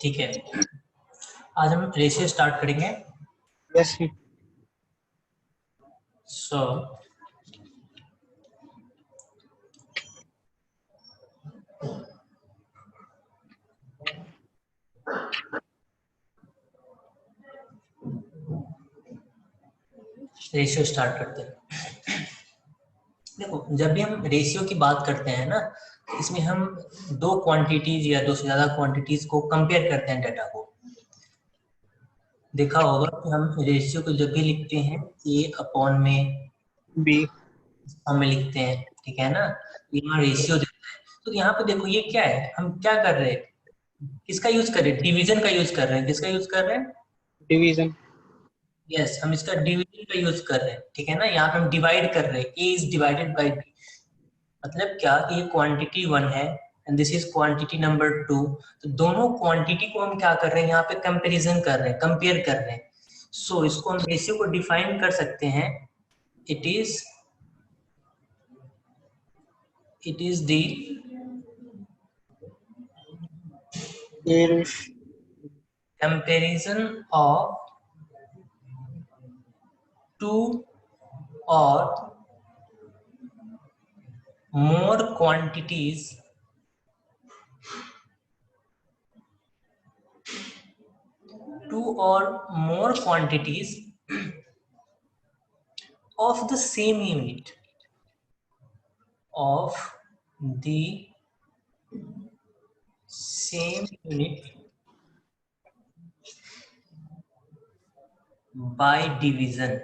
ठीक है, आज हम रेशियो स्टार्ट करेंगे। यस सो रेशियो स्टार्ट करते हैं। देखो, जब भी हम रेशियो की बात करते हैं ना, इसमें हम दो क्वांटिटीज या दो से ज्यादा क्वांटिटीज को कंपेयर करते हैं डाटा को। देखा होगा कि हम रेशियो को जब भी लिखते हैं ए अपॉन में बी फॉर्म में लिखते हैं, ठीक है ना। यहाँ रेशियो देता है, तो यहाँ पे देखो ये क्या है, हम क्या कर रहे हैं, किसका यूज कर रहे हैं, डिवीजन का यूज कर रहे हैं। किसका यूज कर रहे हैं? डिवीजन। यस, हम इसका डिवीजन का यूज कर रहे हैं, ठीक है ना। यहाँ पे हम डिवाइड कर रहे हैं, ए इज डिवाइडेड बाई बी। मतलब क्या कि ये क्वांटिटी 1 है and this is quantity number 2। तो दोनों क्वांटिटी को हम क्या कर रहे हैं, यहाँ पे कंपैरिजन कर रहे हैं, कंपेयर कर रहे हैं। सो इसको हम रेशियो को डिफाइन कर सकते हैं। It is the comparison of two or more quantities of the same unit by division।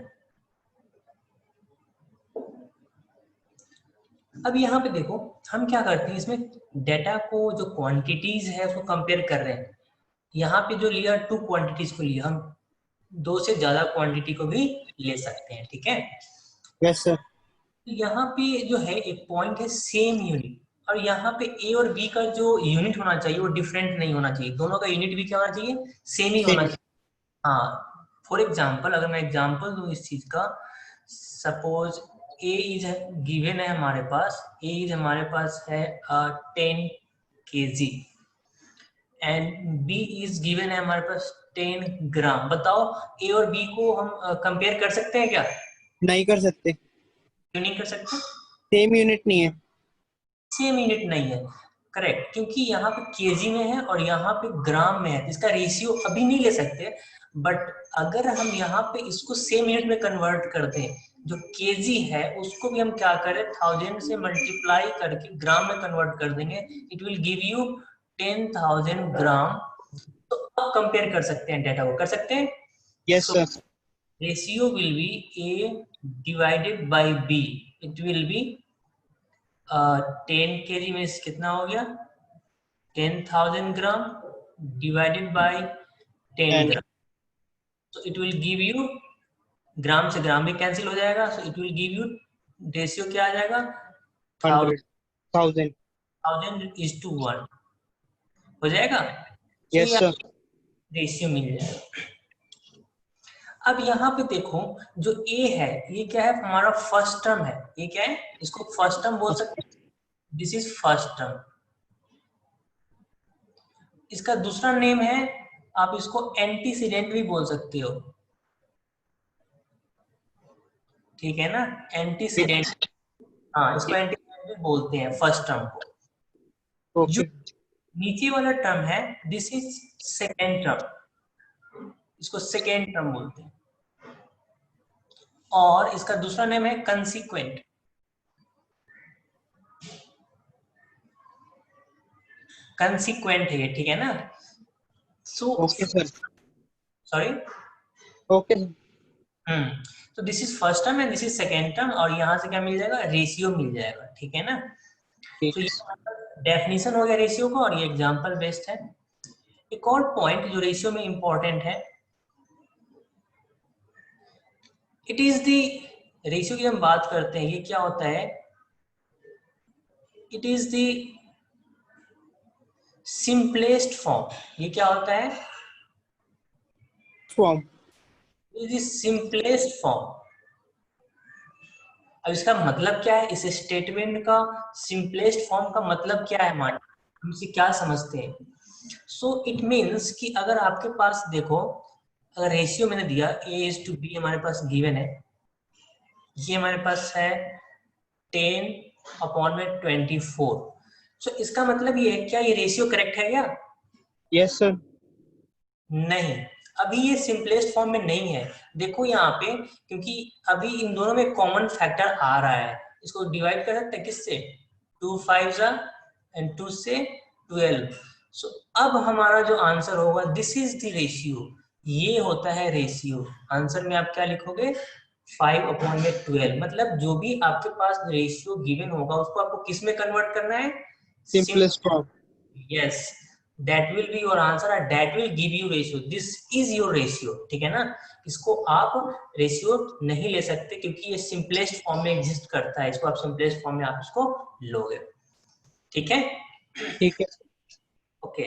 अब यहाँ पे देखो हम क्या करते हैं, इसमें डेटा को जो क्वांटिटीज है उसको कंपेयर कर रहे हैं। यहाँ पे जो लिया 2 क्वांटिटीज को लिया, हम 2 से ज्यादा क्वांटिटी को भी ले सकते हैं, ठीक है। Yes sir. तो यहाँ पे जो है एक पॉइंट है सेम यूनिट, और यहाँ पे ए और बी का जो यूनिट होना चाहिए वो डिफरेंट नहीं होना चाहिए। दोनों का यूनिट भी क्या होना चाहिए, सेम ही होना चाहिए। हाँ, फॉर एग्जाम्पल अगर मैं एग्जाम्पल दूं इस चीज का, सपोज ए इज गिवन है हमारे पास, ए इज हमारे पास है 10 kg and B is given है हमारे पास 10 ग्राम। बताओ ए और बी को हम कंपेयर कर सकते हैं क्या? नहीं कर सकते, क्यों नहीं कर सकते? सेम यूनिट नहीं है। सेम यूनिट नहीं है, करेक्ट, क्योंकि यहाँ पे केजी में है और यहाँ पे ग्राम में है। इसका रेशियो अभी नहीं ले सकते, बट अगर हम यहाँ पे इसको सेम यूनिट में कन्वर्ट कर दें, जो केजी है उसको भी हम क्या करें, 1000 से मल्टीप्लाई करके ग्राम में कन्वर्ट कर देंगे, इट विल गिव यू 10,000 ग्राम। तो अब कंपेयर कर सकते हैं, डेटा को कर सकते हैं। Yes sir. Ratio will be A divided by B, it will be 10 kg में कितना हो गया, 10,000 ग्राम डिवाइडेड बाय 10 ग्राम। तो इट विल गिव यू, ग्राम से ग्राम भी कैंसिल हो जाएगा, so it will give you ratio क्या आ जाएगा, 100,000। 1000:1 हो जाएगा। सो यस ये सर। रेशियो मिल जाएगा। अब यहाँ पे देखो जो ए है ये क्या है, हमारा फर्स्ट टर्म है। ये क्या है, इसको फर्स्ट टर्म बोल सकते हैं, दिस इज फर्स्ट टर्म। इसका दूसरा नेम है, आप इसको एंटीसीडेंट भी बोल सकते हो, ठीक है ना, एंटीसीडेंट। हाँ, इसको एंटीसीडेंट भी बोलते हैं फर्स्ट टर्म को। जो ओके। नीचे वाला टर्म है दिस इज सेकेंड टर्म, इसको सेकेंड टर्म बोलते हैं। और इसका दूसरा नेम है कंसीक्वेंट। कंसीक्वेंट है ये, ठीक है ना। So okay sir. Sorry, okay. तो this is first term and this is second term, और यहाँ से क्या मिल जाएगा, रेशियो मिल जाएगा, ठीक है ना। तो ये डेफिनेशन हो गया रेशियो का, और ये एग्जांपल बेस्ड है। एक और पॉइंट जो रेशियो में इंपॉर्टेंट है, इट इज द रेशियो की हम बात करते हैं, ये क्या होता है, it is the simplest form. ये क्या होता है, form. It is simplest form. अब इसका मतलब क्या है, इस स्टेटमेंट का सिंपलेस्ट फॉर्म का मतलब क्या है, हमारे हम इसे क्या समझते हैं। सो इट मीन्स कि अगर आपके पास देखो, अगर रेशियो मैंने दिया A:B हमारे पास गिवन है, ये हमारे पास है 10/24। सो इसका मतलब ये है, क्या ये रेशियो करेक्ट है क्या? Yes sir. नहीं, अभी ये सिंपलेस्ट फॉर्म में नहीं है। देखो यहाँ पे, क्योंकि अभी इन दोनों में कॉमन फैक्टर आ रहा है, इसको डिवाइड कर सकते हैं किससे? 2 5 एंड 2 से 12। सो अब हमारा जो आंसर होगा, दिस इज द रेशियो, ये होता है रेशियो। आंसर में आप क्या लिखोगे? 5/12। मतलब जो भी आपके पास रेशियो गिवन होगा उसको आपको किस में कन्वर्ट करना है? Simplest form. Yes, that will be your answer and that will give you ratio. This is your ratio, ठीक है ना? इसको आप रेशियो नहीं ले सकते क्योंकि ये सिंपलेस्ट फॉर्म में एग्जिस्ट करता है, इसको आप सिंपलेस्ट फॉर्म में आप इसको लोगे, ठीक है? ठीक है। ओके,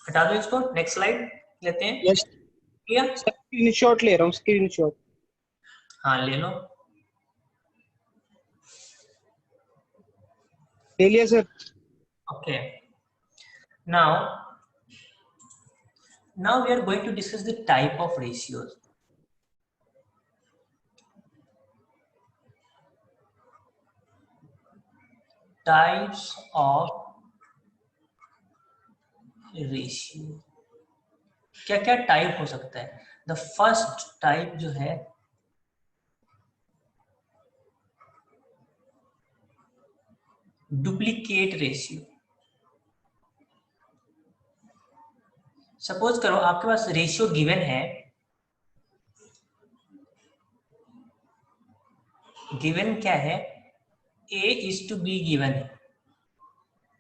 हटा दो इसको, नेक्स्ट स्लाइड लेते हैं। Yes clear? सर, स्क्रीनशॉट ले रहा हूँ, स्क्रीनशॉट। हाँ ले लो। ले लिया sir. Okay, now we are going to discuss the type of ratios. Types of ratio, क्या क्या टाइप हो सकता है? द फर्स्ट टाइप जो है, डुप्लीकेट रेशियो। सपोज करो आपके पास रेशियो गिवन है, गिवन क्या है? A:B गिवन है,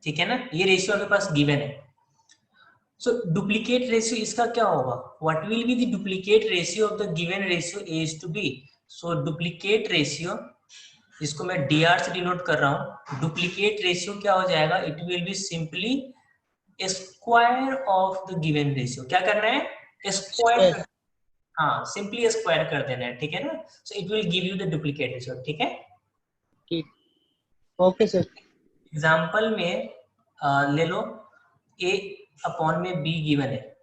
ठीक है ना? ये रेशियो आपके पास गिवन है। सो डुप्लीकेट रेशियो इसका क्या होगा? What will be the duplicate ratio of the given ratio A:B? So duplicate ratio, जिसको मैं dr से डिनोट कर रहा हूं, डुप्लीकेट रेशियो क्या हो जाएगा? It will be simply square of the given ratio. क्या करना है? स्क्वायर। हाँ, सिंपली स्क्वायर कर देना है, ठीक है ना? So it will give you the duplicate ratio, ठीक है? ठीक, ओके सर। एग्जाम्पल में ले लो, A/B गिवन है,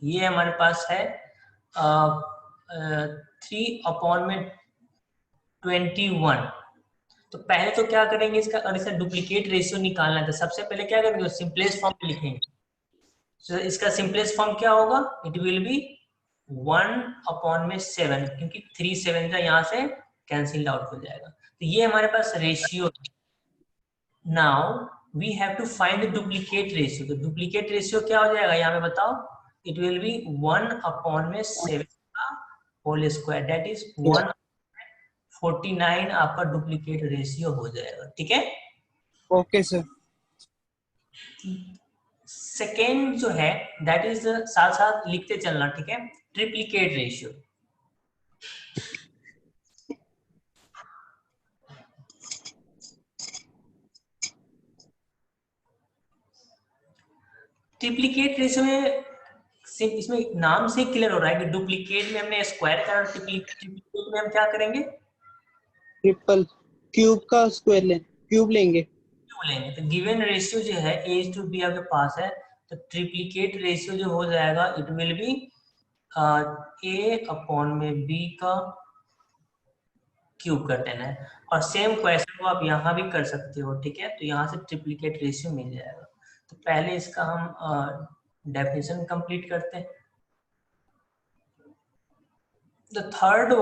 ये हमारे पास है 3/21। तो पहले तो क्या करेंगे इसका, और इसका डुप्लीकेट रेशियो निकालना है तो सबसे पहले क्या करेंगे? सिंपलेस्ट फॉर्म में लिखेंगे। तो इसका सिंपलेस्ट फॉर्म क्या होगा? इट विल बी 1/7, क्योंकि 3 7 का यहाँ से कैंसिल आउट हो जाएगा। तो ये हमारे पास ratio. Now we have to find the duplicate ratio. तो डुप्लीकेट रेशियो क्या हो जाएगा यहाँ पे बताओ? इट विल बी 1/7 का होल स्क्वायर, दैट इज 149 आपका डुप्लीकेट रेशियो हो जाएगा, ठीक है? Okay sir. सेकेंड जो है, दैट इज साथ साथ लिखते चलना, ठीक है? Triplicate ratio. ट्रिप्लीकेट रेशियो में इसमें नाम से क्लियर हो रहा है कि डुप्लीकेट में हमने स्क्वायर करा, ट्रिप्लीकेट में हम क्या करेंगे? ट्रिपल क्यूब का स्क्वायर क्यूब लेंगे। क्यों लेंगे? तो गिवन रेशियो जो है A:B आपके पास है, तो ट्रिप्लीकेट रेशियो जो हो जाएगा इट विल बी A/B का क्यूब कर देना है। और सेम क्वेश्चन को आप यहाँ भी कर सकते हो, ठीक है? तो यहाँ से ट्रिप्लीकेट रेशियो मिल जाएगा। तो पहले इसका हम डेफिनेशन कंप्लीट करते हैं। द थर्ड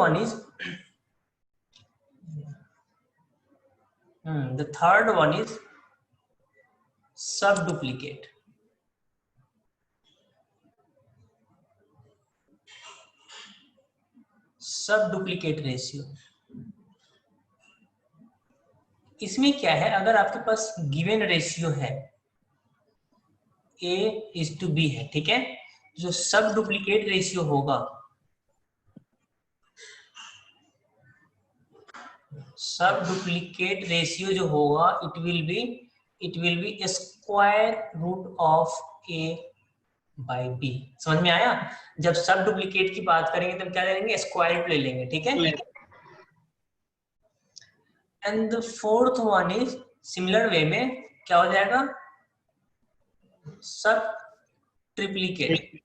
वन इज सब डुप्लीकेट। सब डुप्लीकेट रेशियो, इसमें क्या है? अगर आपके पास गिवन रेशियो है A:B है, ठीक है? जो सब डुप्लीकेट रेशियो होगा, सब डुप्लीकेट रेशियो जो होगा it will be square root of A/B। समझ में आया? जब सब डुप्लीकेट की बात करेंगे तब क्या करेंगे? स्क्वायर रूट ले लेंगे, ठीक है? And the fourth one is similar way में क्या हो जाएगा? Sub triplicate,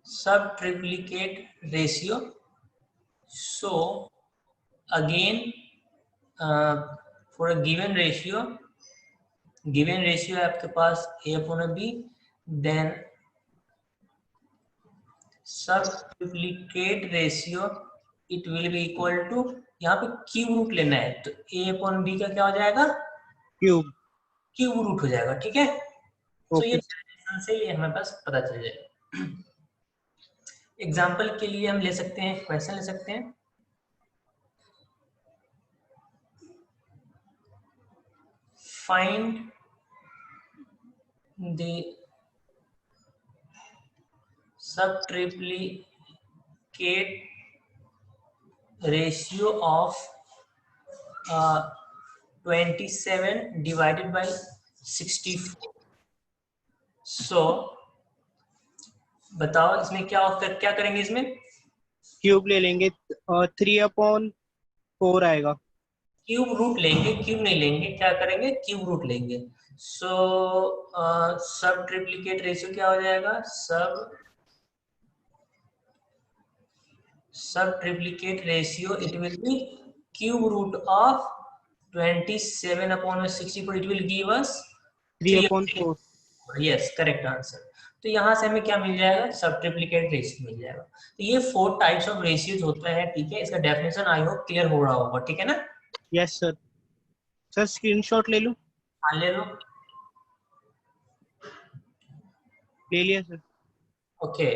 sub triplicate ratio. So again, for a given ratio है आपके पास A/B, then sub triplicate ratio it will be equal to, यहाँ पे क्यूब रूट लेना है तो A/B का क्या हो जाएगा, क्यूब. क्यूब रूट हो जाएगा. ठीक है, तो ये ओके. से ये हमें पास पता चल जाएगा. एग्जाम्पल के लिए हम ले सकते हैं, क्वेश्चन ले सकते हैं. Find the sub triplicate ratio of 27 divided by 64. So बताओ इसमें क्या करेंगे इसमें. क्यूब ले लेंगे और 3/4 आएगा. क्यूब रूट लेंगे, क्यूब नहीं लेंगे, क्या करेंगे, क्यूब रूट लेंगे. सो सब ट्रिप्लीकेट रेशियो क्या हो जाएगा, sub triplicate ratio it will be cube root of 27/64. It will give us 3/4. Yes, correct answer. तो यहाँ से हमें क्या मिल जाएगा, सब ट्रिप्लीकेट रेशियो मिल जाएगा. तो ये 4 टाइप्स ऑफ रेशियोज होता है. ठीक है, इसका डेफिनेशन आई होप क्लियर हो रहा होगा. ठीक है ना. Yes sir. सर स्क्रीनशॉट ले लूं? हाँ ले लो. ले लिया sir. Okay,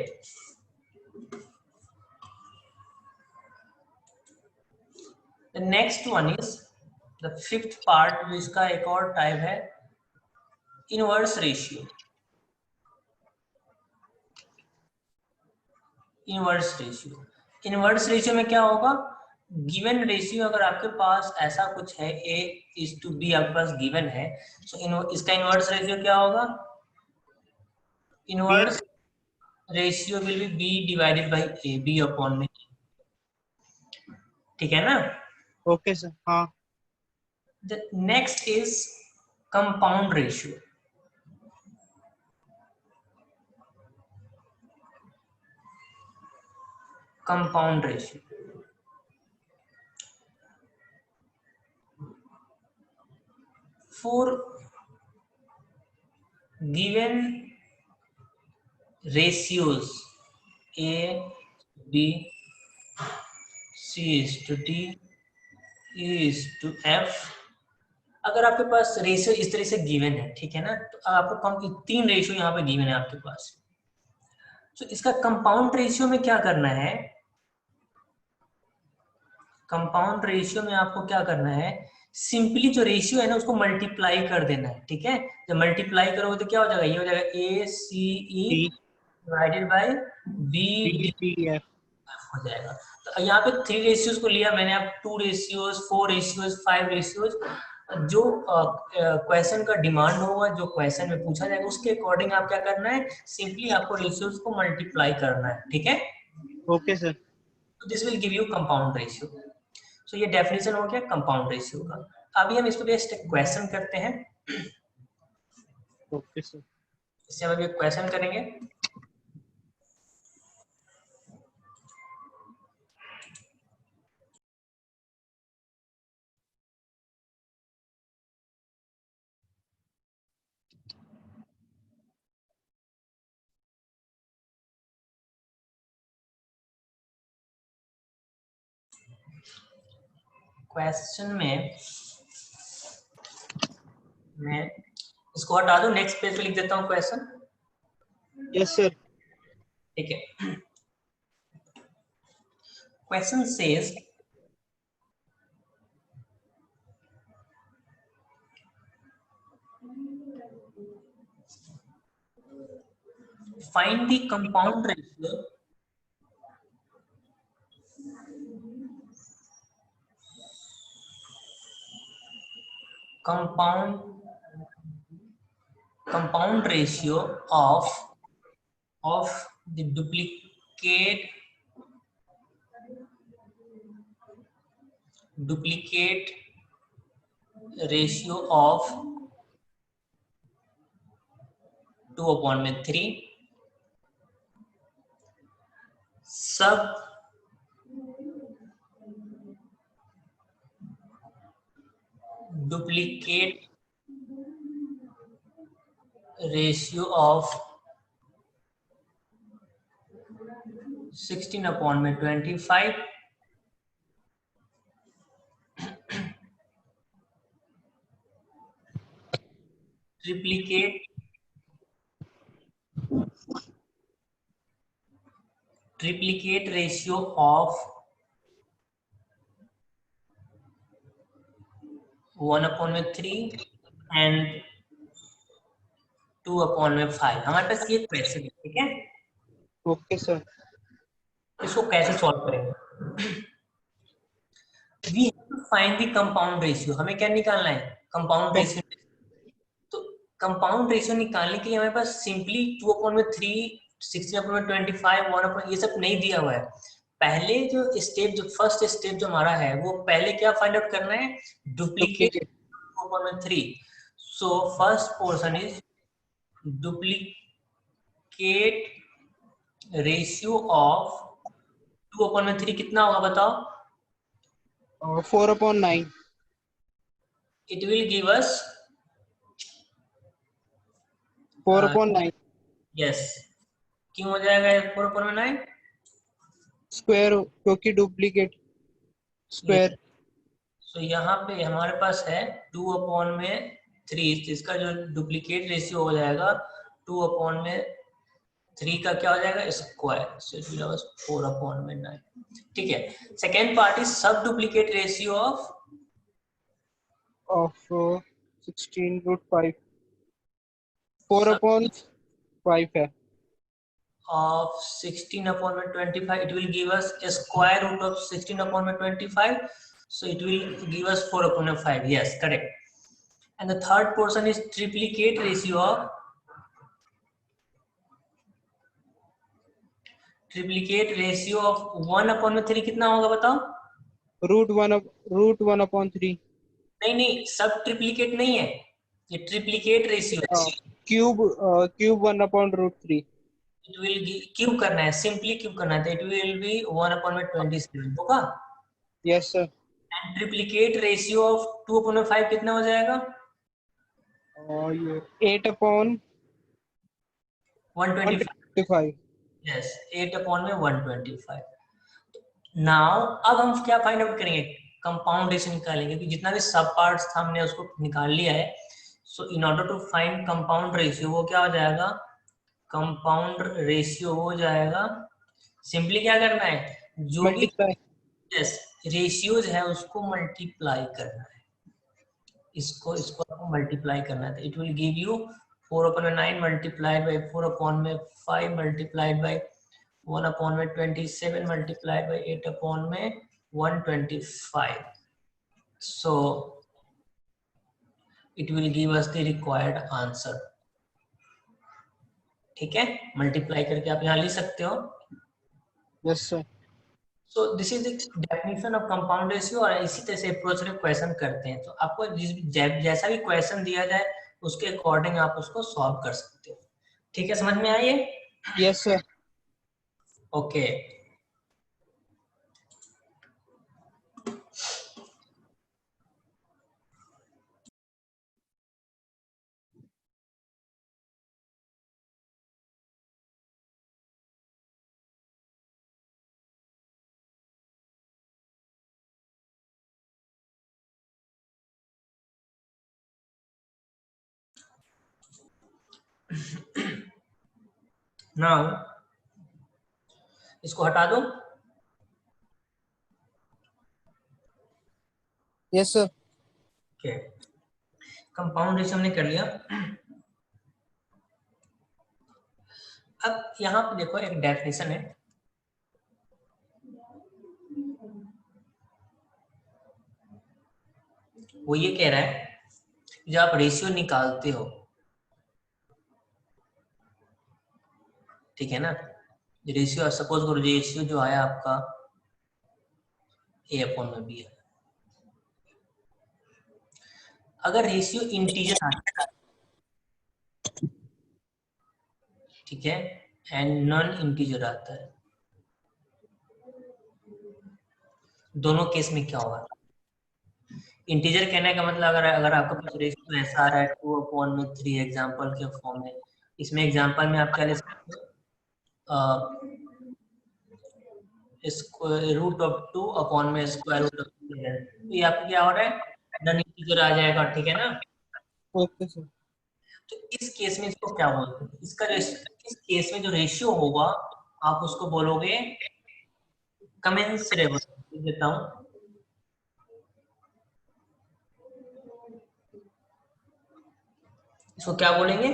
the next one is the fifth part, जिसका एक और टाइप है इनवर्स रेशियो. इनवर्स रेशियो में क्या होगा, गिवन रेशियो अगर आपके पास ऐसा कुछ है A/B आपके पास गिवन है, तो इसका इनवर्स रेशियो क्या होगा, inverse ratio will be B divided by A, B upon में. ठीक है ना. Okay sir. हाँ. The next is compound ratio. Compound ratio for given ratios A/B, C/D, E/F. अगर आपके पास रेशियो इस तरह से गिवन है, ठीक है ना, तो आपको 3 रेशियो यहाँ पे गिवन है आपके पास. तो इसका कंपाउंड रेशियो में क्या करना है, कंपाउंड रेशियो में आपको क्या करना है, सिंपली जो रेशियो है ना उसको मल्टीप्लाई कर देना है. ठीक है, जब मल्टीप्लाई करोगे तो क्या हो जाएगा, ये हो जाएगा ACE डिवाइडेड बाय BDF हो जाएगा. तो यहाँ पे 3 रेशियोज को लिया मैंने, अब 2 रेशियोज, 4 रेशियोज, 5 रेशियोज. जो क्वेश्चन का डिमांड होगा, जो क्वेश्चन में पूछा जाएगा, उसके अकॉर्डिंग आप क्या करना है, सिंपली आपको रेशियोज को मल्टीप्लाई करना है. ठीक है, ओके सर. तो this will give you compound ratio. So ये डेफिनेशन हो गया कंपाउंड रेशियो का. अभी हम इस पे बेस्ड क्वेश्चन करते हैं. Okay sir. इससे हम अभी क्वेश्चन करेंगे. क्वेश्चन में मैं इसको हटा दूं, नेक्स्ट पेज पे लिख देता हूं क्वेश्चन. Yes sir. ठीक है. Question says find the compound ratio compound ratio of the duplicate ratio of 2/3 सब duplicate ratio of 16/25 triplicate ratio of 1/3 and 2/5। हमारे पास ये क्वेश्चन है, ठीक है। Okay sir. इसको कैसे सॉल्व करेंगे? We have to find the compound ratio. हमें क्या निकालना है? Compound ratio. तो कंपाउंड रेशियो निकालने के लिए हमारे पास सिंपली 2/3 16/25 1 ये सब नहीं दिया हुआ है। पहले जो स्टेप, जो फर्स्ट स्टेप जो हमारा है, वो पहले क्या फाइंड आउट करना है? Duplicate 2/3। So first portion is duplicate ratio of 2/3 कितना होगा बताओ? 4/9। It will give us 4/9 yes. क्यों हो जाएगा 4/9? स्क्वायर, क्योंकि डुप्लीकेट स्क्वायर। तो यहाँ पे हमारे पास है 2/3, इसका जो डुप्लीकेट रेशियो हो जाएगा 2/3 का क्या हो जाएगा? स्क्वायर। 4/9। ठीक है। सेकेंड पार्ट इज सब डुप्लीकेट रेशियो ऑफ 16√5। 4/5 है। of 16/25, it will give us a square root of 16/25, so it will give us 4/5. Yes, correct. And the third portion is triplicate ratio of 1/3 कितना होगा बताओ? √1/3। नहीं नहीं, सब ट्रिप्लीकेट नहीं है, ये ट्रिप्लीकेट रेशियो है। क्यूब 1/√3। इट विल क्यूब करना है, सिंपली क्यूब करना है, तो इट विल बी 1/27 होगा। Yes sir. And triplicate ratio of 2/5 कितना हो जाएगा? और ये 8/125। यस, 8/125। नाउ अब हम क्या फाइंड आउट करेंगे? कंपाउंड रेशियो निकालेंगे, क्योंकि जितना भी सब पार्ट्स था हमने उसको निकाल लिया है। So in order to find compound ratio, वो क्या हो जाएगा? कंपाउंड रेशियो हो जाएगा, सिंपली क्या करना है? जो भी मल्टीप्लाई। यस रेशियोज है उसको मल्टीप्लाई करना है, इसको आपको मल्टीप्लाई करना है। It will give you 4/9 multiplied by 4/5 multiplied by 1/27 multiplied by 8/125। So it will give us the required answer. ठीक है, मल्टीप्लाई करके आप यहाँ लिख सकते हो। Yes sir. So this is the definition of compound ratio, और इसी तरह से अप्रोच में क्वेश्चन करते हैं। तो आपको जैसा भी क्वेश्चन दिया जाए उसके अकॉर्डिंग आप उसको सॉल्व कर सकते हो। ठीक है, समझ में आई है? Yes sir. ओके। नाउ इसको हटा दो। Yes sir. Okay, compound ratio हमने कर लिया। अब यहाँ पे देखो एक डेफिनेशन है, वो ये कह रहा है जब आप रेशियो निकालते हो, ठीक है ना, रेशियो सपोज करो रेशियो जो आया आपका A/B है। अगर रेशियो इंटीजर आता है ठीक है, एंड नॉन इंटीजर आता है। दोनों केस में क्या होगा? इंटीजर कहने का मतलब अगर आपके पास रेशियो ऐसा आ रहा है 2/3 एग्जांपल के फॉर्म में, इसमें एग्जांपल में आप क्या ले सकते हो, रूट ऑफ 2 में स्क्वायर रूट ऑफ 2 है, तो ये आपको क्या हो रहा है, नॉन इंटीजर आ जाएगा, ठीक है ना। Okay sir. तो इस केस में इसको क्या बोलते हैं, इस केस में जो रेशियो होगा आप उसको बोलोगे कमेंसरेबल। देता हूं, इसको क्या बोलेंगे,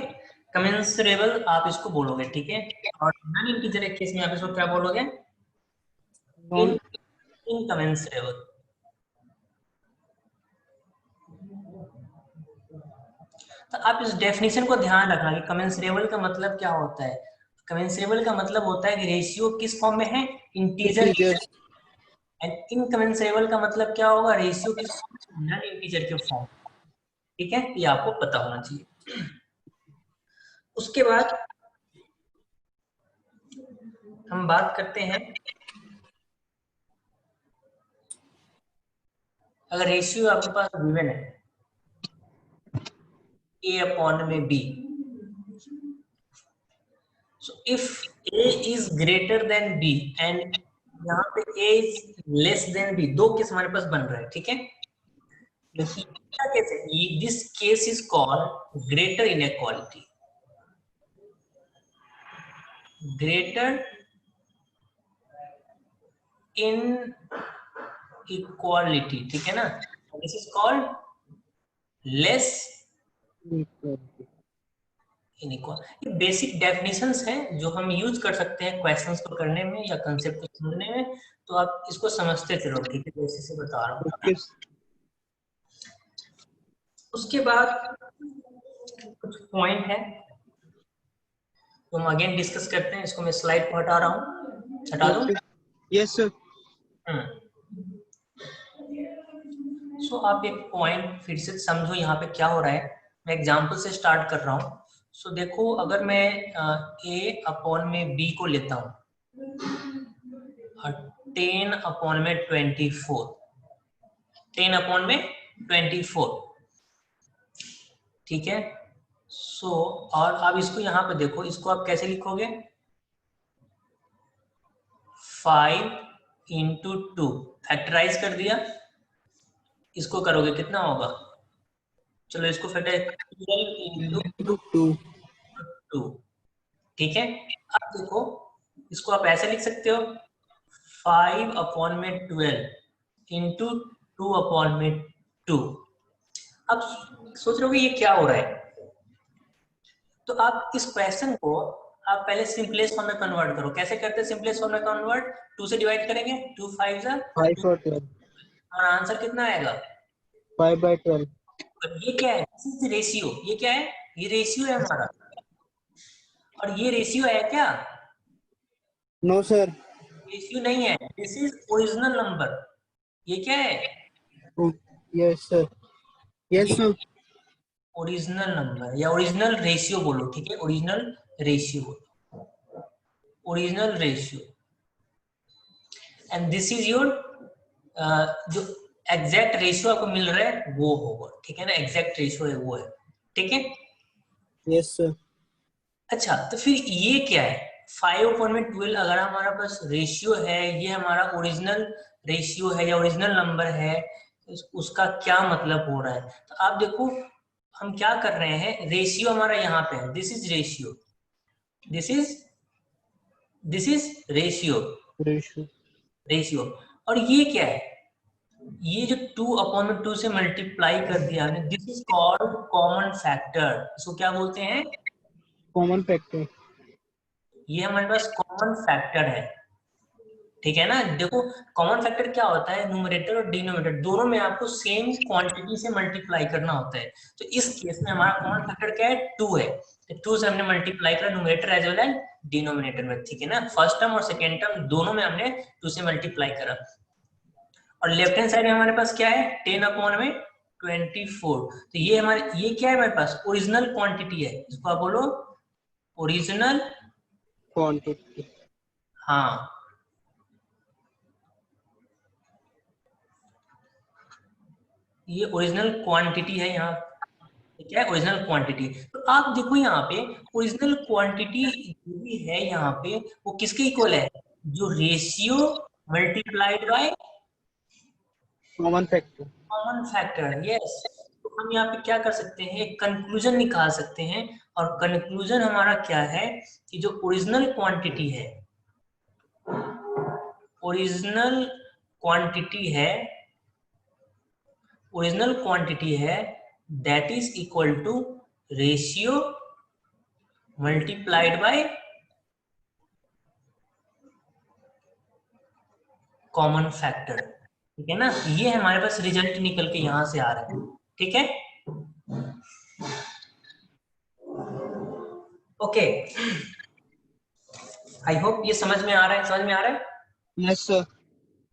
कमेंसरेबल आप इसको बोलोगे, ठीक है। और नॉन इंटीजर केस में आप इसको क्या बोलोगे, नॉन इनकमेंसरेबल। तो आप इस डेफिनेशन को ध्यान रखना कि कमेंसरेबल का मतलब क्या होता है। कमेंसरेबल का मतलब होता है कि रेशियो किस फॉर्म में है, इंटीजर। इंटीजर। एंड इनकमेंसरेबल का मतलब क्या होगा, रेशियो किस फॉर्म में, नॉन इंटीजर के फॉर्म। ठीक है, ये आपको पता होना चाहिए। उसके बाद हम बात करते हैं, अगर रेशियो आपके पास गिवन है A/B, so if A is greater than B and यहाँ पे A is less than B, दो केस हमारे पास बन रहा है, ठीक है। यस। क्या केस है, this case is called greater inequality, greater in equality, ठीक है ना। This is called less inequality. ये बेसिक डेफिनेशंस हैं जो हम यूज कर सकते हैं क्वेश्चंस को करने में या कंसेप्ट को समझने में, तो आप इसको समझते चलो, ठीक है, जैसे से बता रहा हूँ। ओके। उसके बाद कुछ पॉइंट है तो हम अगेन डिस्कस करते हैं, इसको मैं स्लाइड को हटा रहा हूँ, हटा दूं। Yes sir. सो आप एक पॉइंट फिर से समझो यहाँ पे क्या हो रहा है। मैं एग्जांपल से स्टार्ट कर रहा हूँ। सो देखो, अगर मैं A/B को लेता हूँ और 10/24, 10/24, ठीक है। सो और अब इसको यहाँ पे देखो, इसको आप कैसे लिखोगे, 5/2 फैक्टराइज कर दिया, इसको करोगे कितना होगा, चलो इसको फैक्टराइज, 12/2, ठीक है। अब देखो, इसको आप ऐसे लिख सकते हो, 5/12 इंटू 2/2। अब सोच रहे हो ये क्या हो रहा है, तो आप इस क्वेश्चन को आप पहले सिंपलेस्ट फॉर्म में कन्वर्ट करो। कैसे करते हैं सिंपलेस्ट फॉर्म में कन्वर्ट, 2 से डिवाइड करेंगे, 2 5 जा 5 और 12। और आंसर कितना आएगा, 5/12। और ये क्या है, रेशियो, ये क्या है, ये रेशियो है हमारा, और ये रेशियो है क्या, नो सर। रेशियो नहीं है, दिस इज ओरिजिनल नंबर। ये क्या है, yes sir. Yes sir. Original number या ओरिजिनल रेशियो बोलो, ठीक है, original ratio, original ratio. And this is your जो एग्जैक्ट रेशियो आपको मिल रहा है वो होगा, ठीक है ना, एग्जैक्ट रेशियो है वो है, ठीक है। Yes sir. अच्छा, तो फिर ये क्या है, 5/12 अगर हमारा पास रेशियो है, ये हमारा ओरिजिनल रेशियो है या ओरिजिनल नंबर है, उसका क्या मतलब हो रहा है। तो आप देखो, हम क्या कर रहे हैं, रेशियो हमारा यहाँ पे है, this is ratio, this is ratio, ratio. Ratio. और ये क्या है, ये जो 2/2 से मल्टीप्लाई कर दिया हमने, this is called common factor. इसको क्या बोलते हैं, कॉमन फैक्टर। ये हमारे पास कॉमन फैक्टर है, ठीक है ना। देखो, कॉमन फैक्टर क्या होता है, न्यूमरेटर और डिनोमिनेटर दोनों में आपको सेम क्वांटिटी से मल्टीप्लाई करना होता है। तो इस केस में हमारा कॉमन फैक्टर क्या है, 2 है, तो 2 से हमने मल्टीप्लाई करा numerator as well as denominator में, ठीक है ना। फर्स्ट टर्म और सेकेंड टर्म दोनों में हमने 2 से मल्टीप्लाई करा। और लेफ्ट हैंड साइड में हमारे पास क्या है, 10/24। तो ये क्या है हमारे पास, ओरिजिनल क्वांटिटी है, इसको आप बोलो ओरिजिनल क्वांटिटी। हाँ, ये ओरिजिनल क्वांटिटी है यहाँ। क्या है ओरिजिनल क्वांटिटी? तो आप देखो यहाँ पे ओरिजिनल क्वांटिटी जो भी है यहाँ पे वो किसके इक्वल है? जो ratio multiplied by common factor. Common factor. Yes, तो हम यहाँ पे क्या कर सकते हैं, एक कंक्लूजन निकाल सकते हैं। और कंक्लूजन हमारा क्या है कि जो ओरिजिनल क्वांटिटी है, ओरिजिनल क्वांटिटी है, ओरिजिनल क्वांटिटी है that is equal to ratio multiplied by common factor. ठीक है ना, ये हमारे पास रिजल्ट निकल के यहां से आ रहा है। ठीक है, ओके। आई होप ये समझ में आ रहा है, समझ में आ रहा है। Yes sir.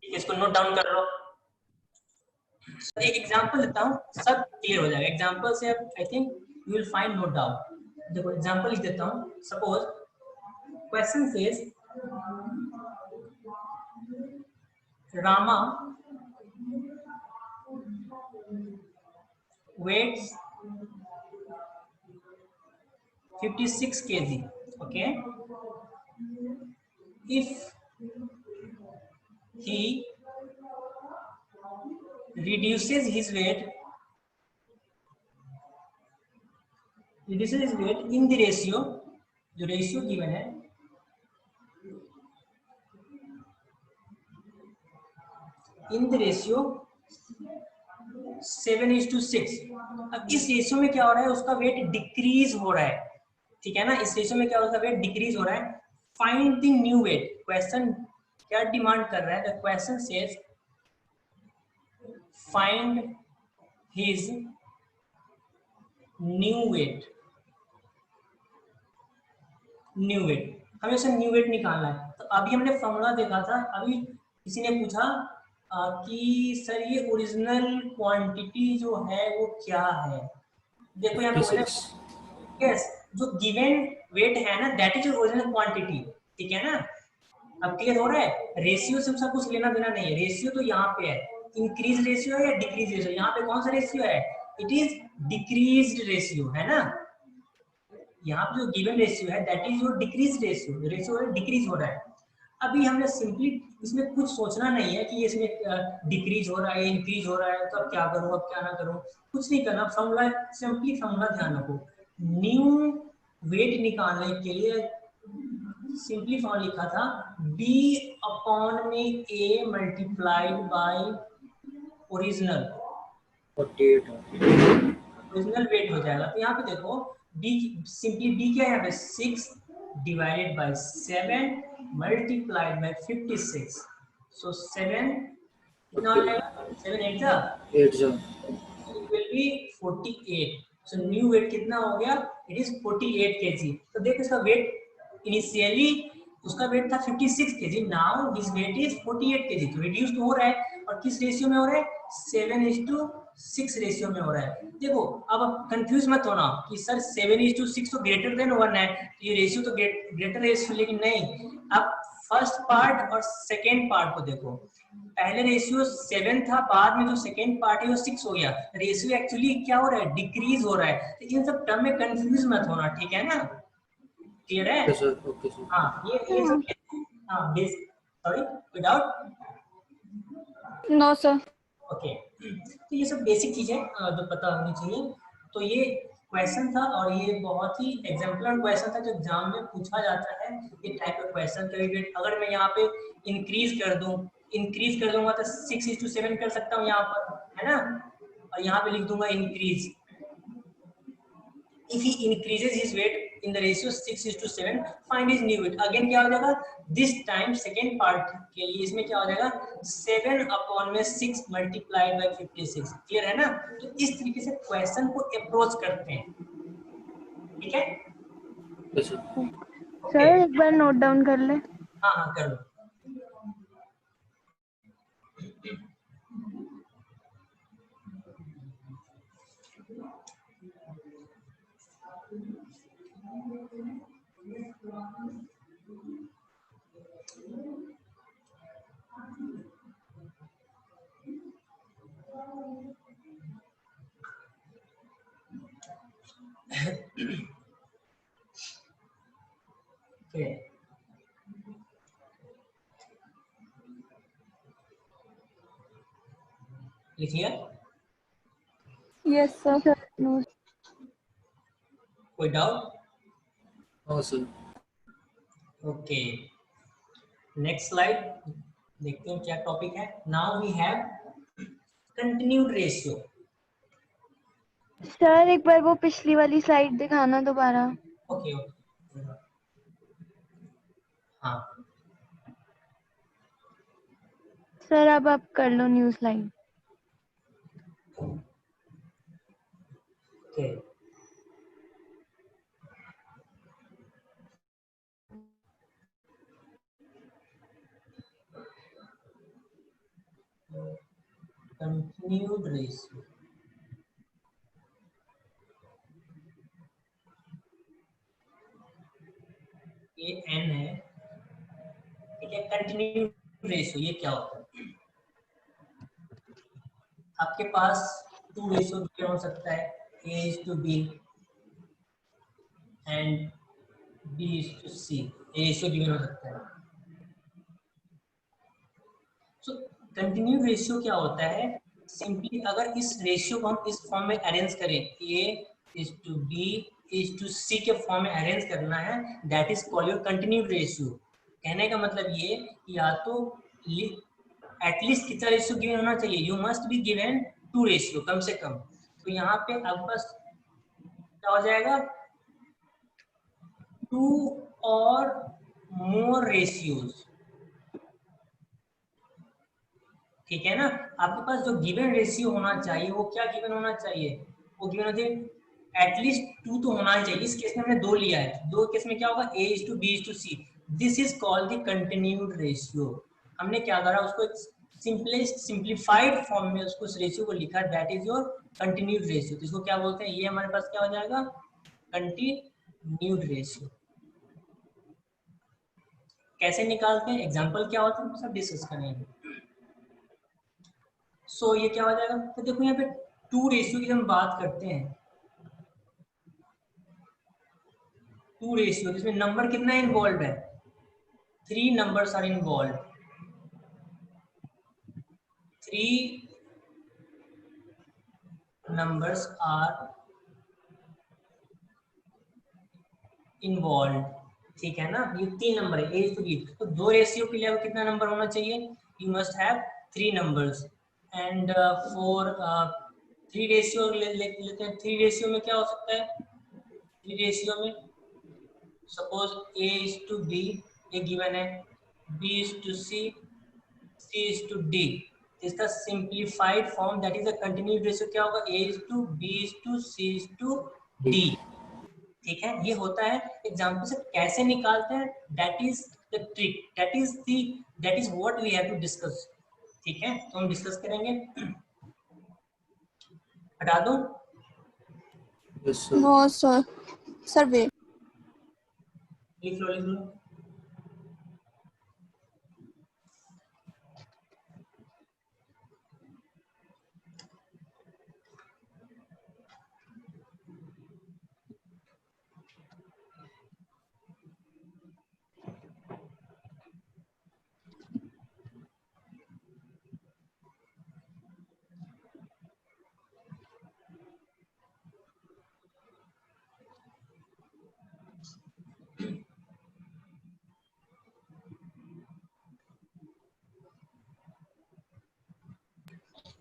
इसको नोट डाउन कर लो। एक एग्जांपल देता हूँ, सब क्लियर हो जाएगा। एग्जांपल से I think you will find no doubt. देखो एग्जांपल लिख देता हूँ। Suppose question says Rama weighs 56 kg. Okay, if he reduces his weight in the ratio, जो रेशियो गिवन है, इन द रेशियो 7:6। अब इस रेशियो में क्या हो रहा है, उसका वेट डिक्रीज हो रहा है। ठीक है ना, इस रेशियो में क्या हो रहा है, वेट डिक्रीज हो रहा है। Find the new weight. Question क्या डिमांड कर रहा है? The question says find his new weight. New weight, हमें उसे न्यू वेट निकालना है। तो अभी हमने फॉर्मूला देखा था। अभी किसी ने पूछा कि सर ये ओरिजिनल क्वांटिटी जो है वो क्या है। देखो यहाँ पे बोले यस, जो गिवन वेट है ना दैट इज ओरिजिनल क्वांटिटी। ठीक है ना, अब क्लियर हो रहा है। रेशियो से उसका कुछ लेना देना नहीं है। रेशियो तो यहाँ पे है, इंक्रीज रेशियो है या डिक्रीज रेशियो। यहाँ पे कौन सा रेशियो है? इट इज डिक्रीज्ड रेशियो, है ना। यहाँ पे जो गिवन रेशियो है that is your decrease ratio. Ratio decrease हो रहा है। अभी हमने सिंपली इसमें कुछ सोचना नहीं है कि ये इसमें डिक्रीज हो रहा है, इंक्रीज हो रहा है, तो अब क्या करूँ, अब क्या ना करूँ, कुछ नहीं करना। फॉर्मूला, सिंपली फॉर्मूला ध्यान रखो। न्यू वेट निकालने के लिए सिंपली फॉर्मूला लिखा था बी अपॉन में A multiplied by original. 48 original weight हो जाएगा। तो यहाँ पे देखो b, सिंपली b क्या है यहाँ पे 6 divided by 7 multiplied by 56। So 7 कितना हो जाएगा? 7 8 जा 8 जो it will be 48। So new weight कितना हो गया? It is 48 KG. तो देखो इसका वेट इनिशियली उसका वेट था 56 KG, now his weight is 48 KG. तो रिड्यूस तो हो रहा है, और किस रेशियो में हो रहा है? 7:6 रेशियो में हो रहा है। देखो अब कंफ्यूज मत होना कि सर 7:6 तो ग्रेटर देन 1 है, तो ये रेशियो तो ग्रेटर रेशियो, लेकिन नहीं। अब फर्स्ट पार्ट और सेकेंड पार्ट को देखो। पहले रेशियो 7 था, बाद में जो सेकेंड पार्ट है वो 6 हो गया। रेशियो एक्चुअली क्या हो रहा है? डिक्रीज हो रहा है। तो इन सब टर्म में कंफ्यूज मत होना, ठीक है ना। क्लियर है? Okay sir. Okay sir. हाँ, ये सब हाँ base, sorry without no sir. Okay. तो ये सब बेसिक चीजें जो पता होनी चाहिए। तो ये क्वेश्चन था, और ये बहुत ही एग्जाम्पलर क्वेश्चन था जो एग्जाम में पूछा जाता है। ये टाइप का क्वेश्चन कभी अगर मैं यहाँ पे इंक्रीज कर दूंगा तो 6:7 कर सकता हूँ यहाँ पर, है ना। और यहाँ पे लिख दूंगा increase. if he increases his weight in the ratio 6:7, find his new weight। Again क्या हो जाएगा? दिस टाइम सेकेंड पार्ट के लिए इसमें क्या हो जाएगा? 7/6 मल्टीप्लाइड बाय 56। क्लियर है ना। तो इस तरीके से क्वेश्चन को अप्रोच करते हैं। ठीक है, सर एक बार नोट डाउन कर ले। हाँ हाँ कर लो। ओके, लिख लिया? Yes sir. नो। कोई doubt? No sir. Okay, next slide देखते हैं क्या टॉपिक है। Now we have continued ratio. Sir एक बार वो पिछली वाली स्लाइड दिखाना दोबारा। ओके ओके, हाँ सर अब आप कर लो new slide. Okay, continued ratio. ये n है, ठीक है। कंटिन्यूड रेशियो ये क्या होता है? आपके पास टू रेशियो क्या हो सकता है, A:B and B:C, ratio given हो सकता है। सो कंटिन्यूड रेशियो क्या होता है? सिंपली अगर इस रेशियो को हम इस फॉर्म में अरेंज करें, A:B:C के फॉर्म में अरेंज करना है, that is called your continued ratio. कहने का मतलब ये कि या तो एटलीस्ट कितना रेशियो गिवन होना चाहिए, you must be given two ratio कम से कम। तो यहाँ पे अब बस क्या हो जाएगा, टू और मोर रेशियोज, ठीक है ना। आपके पास जो गिवन रेशियो होना चाहिए वो क्या गिवन होना चाहिए, वो गिवन होना चाहिए एटलीस्ट टू तो होना ही चाहिए। इस केस में हमने दो लिया है, दो केस में क्या होगा, A:B:C। This is called the continued ratio. हमने क्या करा, उसको सिंपलेस्ट सिंप्लीफाइड फॉर्म में उसको उस रेशियो को लिखा, that is your continued ratio. तो इसको क्या बोलते हैं, ये हमारे पास क्या हो जाएगा, कंटिन्यूड रेशियो। कैसे निकालते हैं, एग्जांपल क्या होता है, सब डिस्कस करेंगे। सो ये क्या हो जाएगा, तो देखो यहाँ पे टू रेशियो की जब हम बात करते हैं, टू रेशियो जिसमें नंबर कितना इन्वॉल्व है, three numbers are involve, three numbers are involve, ठीक है ना। ये तीन नंबर है, A:B। तो दो रेशियो के लिए कितना नंबर होना चाहिए, you must have three numbers. And for three ratio लेते हैं, थ्री रेशियो में क्या हो सकता है, थ्री रेशियो में सपोज A:B ये गिवन है, B:C, C:D। इसका simplified form that is a continued ratio क्या होगा, A:B:C:D, ठीक है। ये होता है एग्जांपल से कैसे निकालते हैं, that is the trick, that is what we have to discuss, ठीक है। तो हम डिस्कस करेंगे। हटा दूं, yes sir. No sir. Sir wait. लिख लो लिख लो।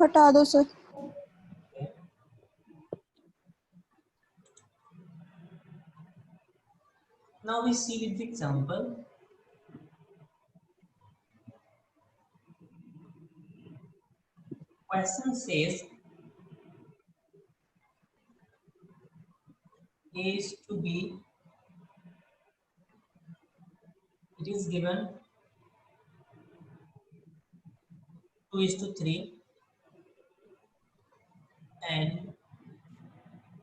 हटा दो sir. Now we see with the example. Question says A:B, it is given 2:3 and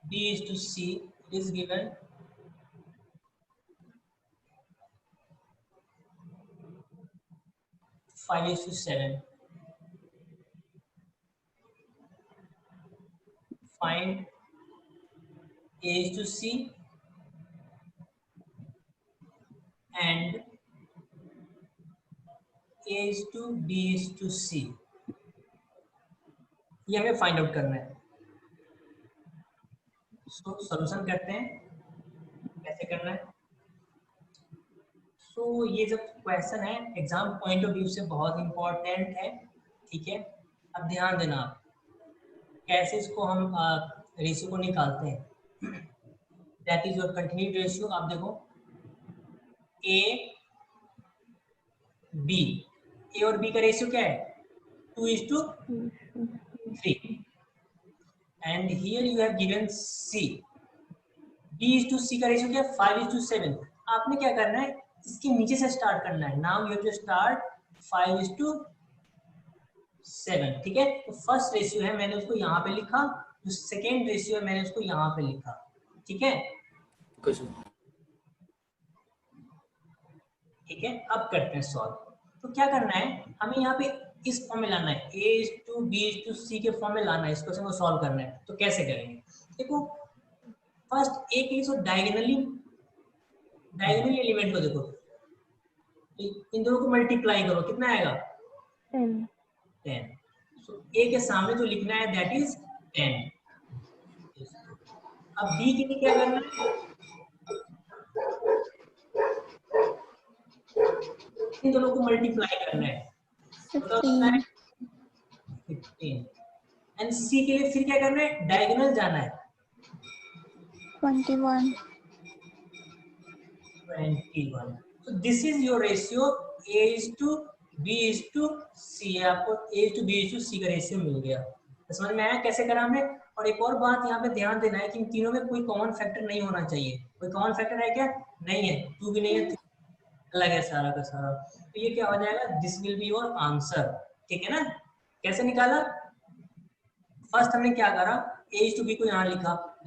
B:C, it is given 5:7. Find A is to C and A is to B is to C, ये हमें find out करना है। So solution करते हैं, कैसे करना है। सो ये जब क्वेश्चन है एग्जाम पॉइंट ऑफ व्यू से बहुत इंपॉर्टेंट है, ठीक है। अब ध्यान देना आप कैसे इसको हम रेशियो को निकालते हैं। That is your continued ratio. आप देखो ए बी, ए और बी का रेशियो क्या है 2:3 and here you have given C, B is to C का रेशियो क्या है 5:7। आपने क्या करना है इसके नीचे से स्टार्ट करना है। Now you have to start 5:7, ठीक है। तो फर्स्ट रेशियो है मैंने उसको यहाँ पे लिखा, जो सेकेंड रेशियो है मैंने उसको यहाँ पे लिखा, ठीक है। Okay sir. ठीक है, अब करते हैं सॉल्व। तो क्या करना है हमें यहाँ पे इस फॉर्म में लाना है, a is to b is to c के फॉर्म में लाना है, इस क्वेश्चन को सॉल्व करना है। तो कैसे करेंगे, देखो फर्स्ट a के लिए तो डायगोनली एलिमेंट को देखो, इन दोनों को मल्टीप्लाई करो, कितना आएगा 10। सो a के सामने जो लिखना है दैट इज 10। अब b के लिए क्या करना है, इन दोनों को मल्टीप्लाई करना है, 15 एंड सी के लिए फिर क्या करना है डायगोनल जाना है 21 21। So this is your ratio A is to B is to C। आपको A is to B is to C का रेशियो मिल गया। तो समझ में आया कैसे करा हमने। और एक और बात यहाँ पे ध्यान देना है कि इन तीनों में कोई कॉमन फैक्टर नहीं होना चाहिए। कोई कॉमन फैक्टर है क्या, नहीं है, 2 भी नहीं है, 3 अलग है सारा का सारा। तो ये क्या हो जाएगा, this will be your answer, ठीक है ना। कैसे निकाला, फर्स्ट हमने क्या करा A is to B को यहाँ लिख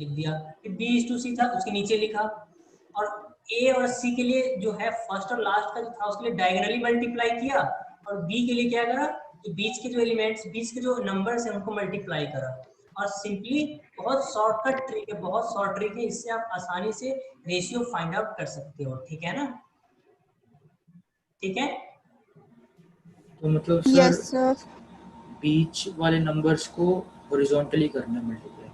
दिया, फिर B is to C था उसके नीचे लिखा, और A और C के लिए जो है फर्स्ट और लास्ट का जो था उसके लिए डायगोनली मल्टीप्लाई किया, और B के लिए क्या करा कि बीच के जो एलिमेंट्स, बीच के जो नंबर्स हैं उनको मल्टीप्लाई करा। और सिंपली बहुत शॉर्टकट ट्रिक है, बहुत शॉर्ट ट्रिक है, इससे आप आसानी से रेशियो फाइंड आउट कर सकते हो, ठीक है ना। ठीक है, तो मतलब यस सर सर बीच वाले नंबर्स को हॉरिजॉन्टली करना है मल्टीप्लाई।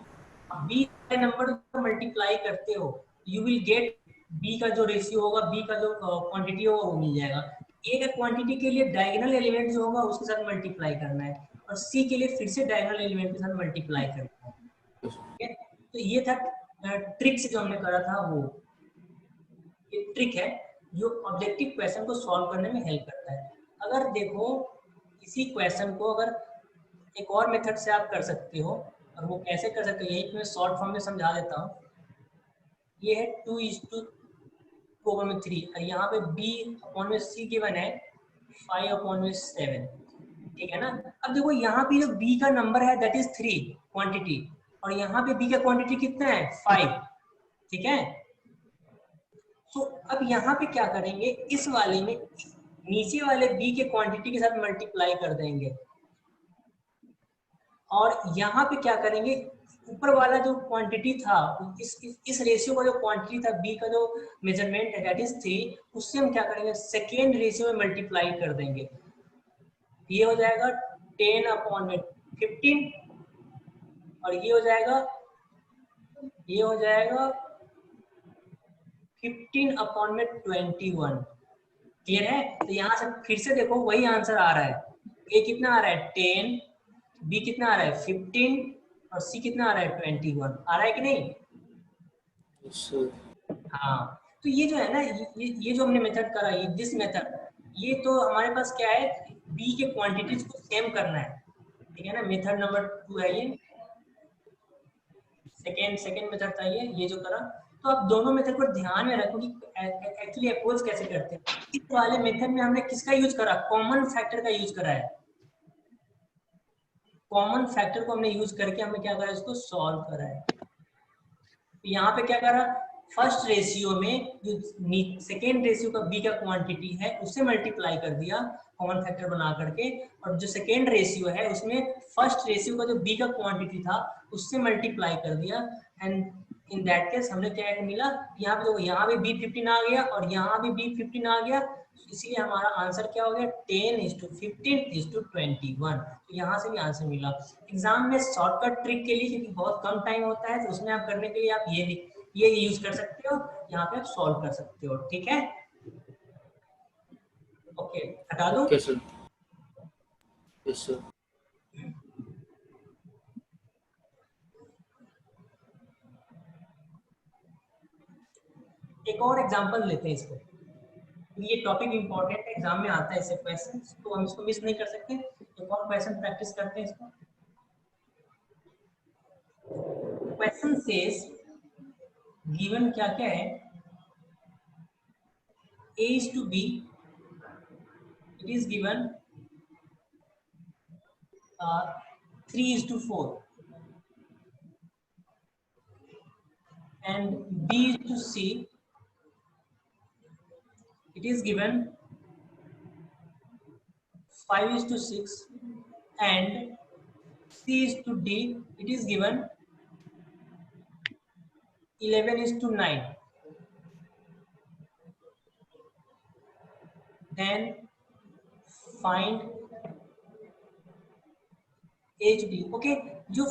बी के नंबर को मल्टीप्लाई करते हो यू विल गेट बी का जो रेशियो होगा, बी का जो क्वांटिटी होगा वो मिल जाएगा। ए का क्वांटिटी के लिए डायगोनल एलिमेंट जो होगा उसके साथ मल्टीप्लाई करना है, और सी के लिए फिर से डायगोनल एलिमेंट के साथ मल्टीप्लाई करना है, ठीक है। तो ये था ट्रिक से जो हमने करा था, वो ये ट्रिक है जो ऑब्जेक्टिव क्वेश्चन को सॉल्व करने में हेल्प करता है। अगर देखो इसी क्वेश्चन को अगर एक और मेथड से आप कर सकते हो, और वो कैसे कर सकते हो यही मैं शॉर्ट फॉर्म में समझा देता हूँ। ये है 2:3 और यहाँ पे B/C गिवन है 5/7, ठीक है ना। अब देखो यहाँ पे जो B का नंबर है दैट इज 3 क्वांटिटी, और यहाँ पे B का क्वांटिटी कितना है 5, ठीक है। तो अब यहाँ पे क्या करेंगे, इस वाले में नीचे वाले B के क्वांटिटी के साथ मल्टीप्लाई कर देंगे, और यहाँ पे क्या करेंगे ऊपर वाला जो क्वांटिटी था इस रेशियो का जो क्वांटिटी था B का जो मेजरमेंट है दैट इज 3, उससे हम क्या करेंगे सेकेंड रेशियो में मल्टीप्लाई कर देंगे। ये हो जाएगा 10/15, और ये हो जाएगा 15/21। क्लियर है। तो यहाँ से फिर से देखो वही आंसर आ रहा है, ए कितना आ रहा है 10, बी कितना आ रहा है 15, और सी कितना आ रहा है 21। आ रहा है कि नहीं। हाँ, तो ये जो है ना ये जो हमने मेथड करा, ये दिस मेथड, ये तो हमारे पास क्या है बी के क्वांटिटीज को सेम करना है, ठीक है ना। मेथड नंबर 2 है ये, सेकेंड मेथड था ये जो करा। तो आप दोनों मेथड को ध्यान में रखो कि एक्चुअली अप्रोच कैसे करते हैं। इस वाले मेथड में हमने किसका यूज करा, कॉमन फैक्टर का यूज करा है। कॉमन फैक्टर को हमने यूज करके हमने क्या करा, इसको सॉल्व करा है। यहाँ पे क्या करा, फर्स्ट रेशियो में जो सेकेंड रेशियो का बी का क्वांटिटी है उससे मल्टीप्लाई कर दिया कॉमन फैक्टर बना करके, और जो सेकेंड रेशियो है उसमें फर्स्ट रेशियो का जो बी का क्वांटिटी था उससे मल्टीप्लाई कर दिया, एंड इन दैट केस हमने क्या मिला, यहाँ पे देखो यहाँ भी B15 आ गया और यहाँ भी B15 आ गया, इसीलिए हमारा आंसर क्या हो गया 10:15:21। तो यहाँ से भी आंसर मिला। एग्जाम में शॉर्टकट ट्रिक के लिए, क्योंकि बहुत कम टाइम होता है, तो उसमें आप करने के लिए आप ये यूज कर सकते हो, यहाँ पे आप सॉल्व कर सकते हो। ठीक है, ओके हटा दूं? Okay sir, yes sir. एक और एग्जांपल लेते हैं इस पे, ये टॉपिक इंपॉर्टेंट है, एग्जाम में आता है ऐसे क्वेश्चन, तो हम इसको मिस नहीं कर सकते। एक और क्वेश्चन प्रैक्टिस करते हैं इसको। क्वेश्चन सेज गिवन क्या क्या है, A is to B, it is given 3:4, and B is to C, it is given 5:6, and C is to D, it is given 11:9. Then find A to D. Okay, जो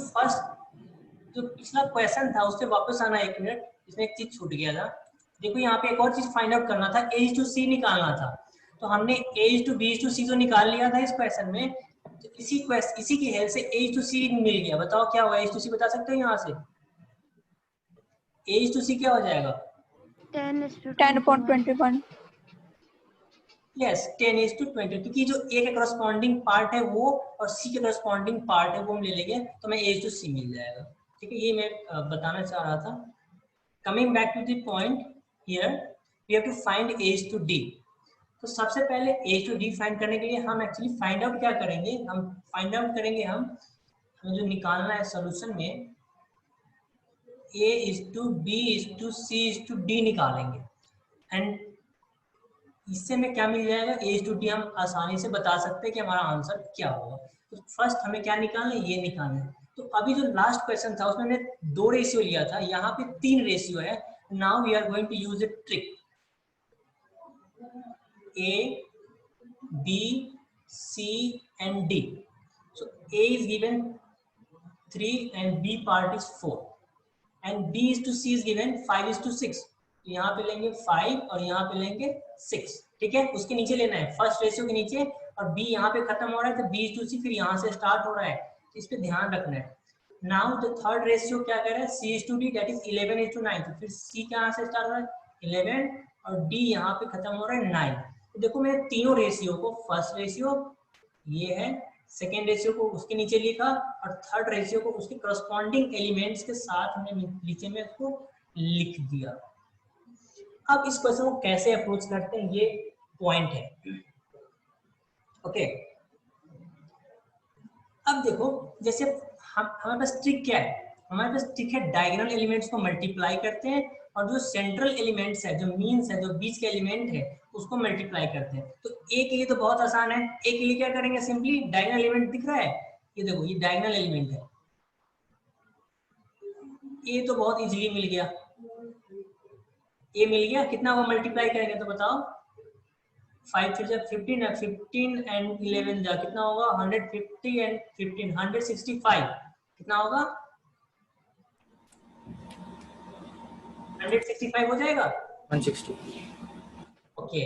पिछला question था उससे वापस आना, एक मिनट, इसमें एक चीज छूट गया था। देखो यहाँ पे एक और चीज फाइंड आउट करना था, A to C निकालना था, तो हमने A to B to C तो निकाल लिया था इस क्वेश्चन में, तो इसी की हेल्प से A to C मिल गया। बताओ क्या होगा A to C, बता सकते हो यहाँ से? A to C क्या हो जाएगा? 10:21। यस, 10:20, क्योंकि जो A के करस्पॉन्डिंग पार्ट है वो और C के करस्पॉन्डिंग पार्ट है वो हम ले लेंगे, तो हमें A to C मिल जाएगा। ठीक है, ये मैं बताना चाह रहा था। Coming back to the point here, we have to find A to D। तो सबसे पहले A to D फाइंड करने के लिए हम एक्चुअली फाइंड आउट क्या करेंगे, हमें जो निकालना है सोल्यूशन में A is to B is to C is to D निकालेंगे, एंड इससे हमें क्या मिल जाएगा A to D, हम आसानी से बता सकते हैं कि हमारा आंसर क्या होगा। तो फर्स्ट हमें क्या निकालना है, ये निकालना है। तो अभी जो लास्ट क्वेश्चन था उसमें हमने 2 रेशियो लिया था, यहाँ पे 3 रेशियो है। Now we are going to use a trick, A, B, C and D. So A is given 3 and B part is 4, and B is to C is given 5:6। तो यहाँ पे लेंगे 5 और यहाँ पे लेंगे 6। ठीक है, उसके नीचे लेना है, फर्स्ट रेशियो के नीचे, और B यहाँ पे खत्म हो रहा है तो B to C फिर यहाँ से स्टार्ट हो रहा है, तो इस पे ध्यान रखना है। नाउ द थर्ड रेशियो क्या कर रहा है, C to D, that is 11:9, तो फिर C कहाँ से स्टार्ट हो रहा है 11, और D यहाँ पे खत्म हो रहा है 9। तो देखो मैंने तीनों रेशियो को, फर्स्ट रेशियो ये है, सेकेंड रेशियो को उसके नीचे लिखा, और थर्ड रेशियो को उसके करस्पॉन्डिंग एलिमेंट्स के साथ हमने नीचे में उसको लिख दिया। अब इस क्वेश्चन को कैसे अप्रोच करते हैं, ये पॉइंट है। ओके, अब देखो जैसे हमारे पास ट्रिक क्या है, हमारे पास ट्रिक है डायगोनल एलिमेंट्स को मल्टीप्लाई करते हैं, और जो सेंट्रल एलिमेंट्स है, जो मीन्स है, जो बीच के एलिमेंट है, उसको मल्टीप्लाई करते हैं। तो ए के लिए तो बहुत आसान है, ए के लिए क्या करेंगे, सिंपली डायगोनल एलिमेंट दिख रहा है, ये देखो ये डायगोनल एलिमेंट है, ए तो बहुत इजीली मिल गया, ए मिल गया, कितना वो मल्टीप्लाई करेंगे तो बताओ, 5 फिर जब 15 है, 15 एंड 11 जा कितना होगा, 150 एंड 15 165, कितना होगा 165 हो जाएगा 160। ओके,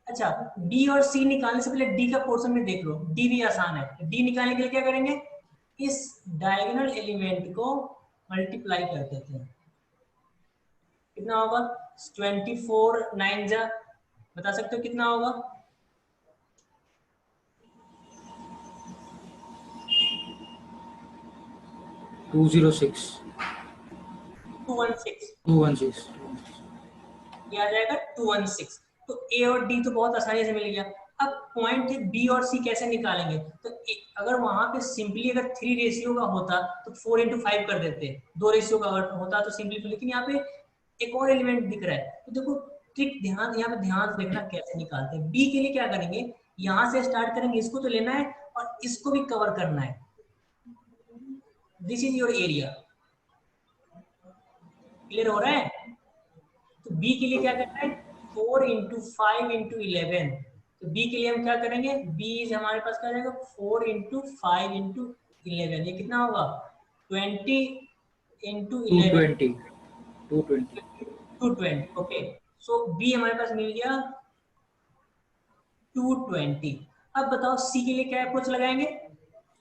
अच्छा डी और सी निकालने से पहले डी का पोर्शन में देख लो, डी भी आसान है। डी निकालने के लिए क्या करेंगे, इस डायगोनल एलिमेंट को मल्टीप्लाई कर देते हैं, कितना होगा 24 9 जा, बता सकते हो कितना होगा, $216 ये आ जाएगा 216। तो ए और डी तो बहुत आसानी से मिल गया। अब पॉइंट है बी और सी कैसे निकालेंगे, तो अगर वहां पे सिंपली अगर 3 रेशियो का होता तो 4 into 5 कर देते, 2 रेशियो का अगर होता तो सिंपली, लेकिन यहाँ पे एक और एलिमेंट दिख रहा है। तो देखो ट्रिक ध्यान, यहाँ पे ध्यान से देखना कैसे निकालते हैं। बी के लिए क्या करेंगे, यहाँ से स्टार्ट करेंगे, इसको तो लेना है और इसको भी कवर करना है। This is your area. Clear हो रहा है? तो बी के लिए क्या करना है, 4 इंटू 5 इंटू 11। तो बी के लिए हम क्या करेंगे, बी इज हमारे पास क्या रहेगा 4 इंटू 5 इंटू 11। ये कितना होगा 20 इंटू 11 220 220 220। ओके, सो बी हमारे पास मिल गया 220। अब बताओ सी के लिए क्या अप्रोच लगाएंगे।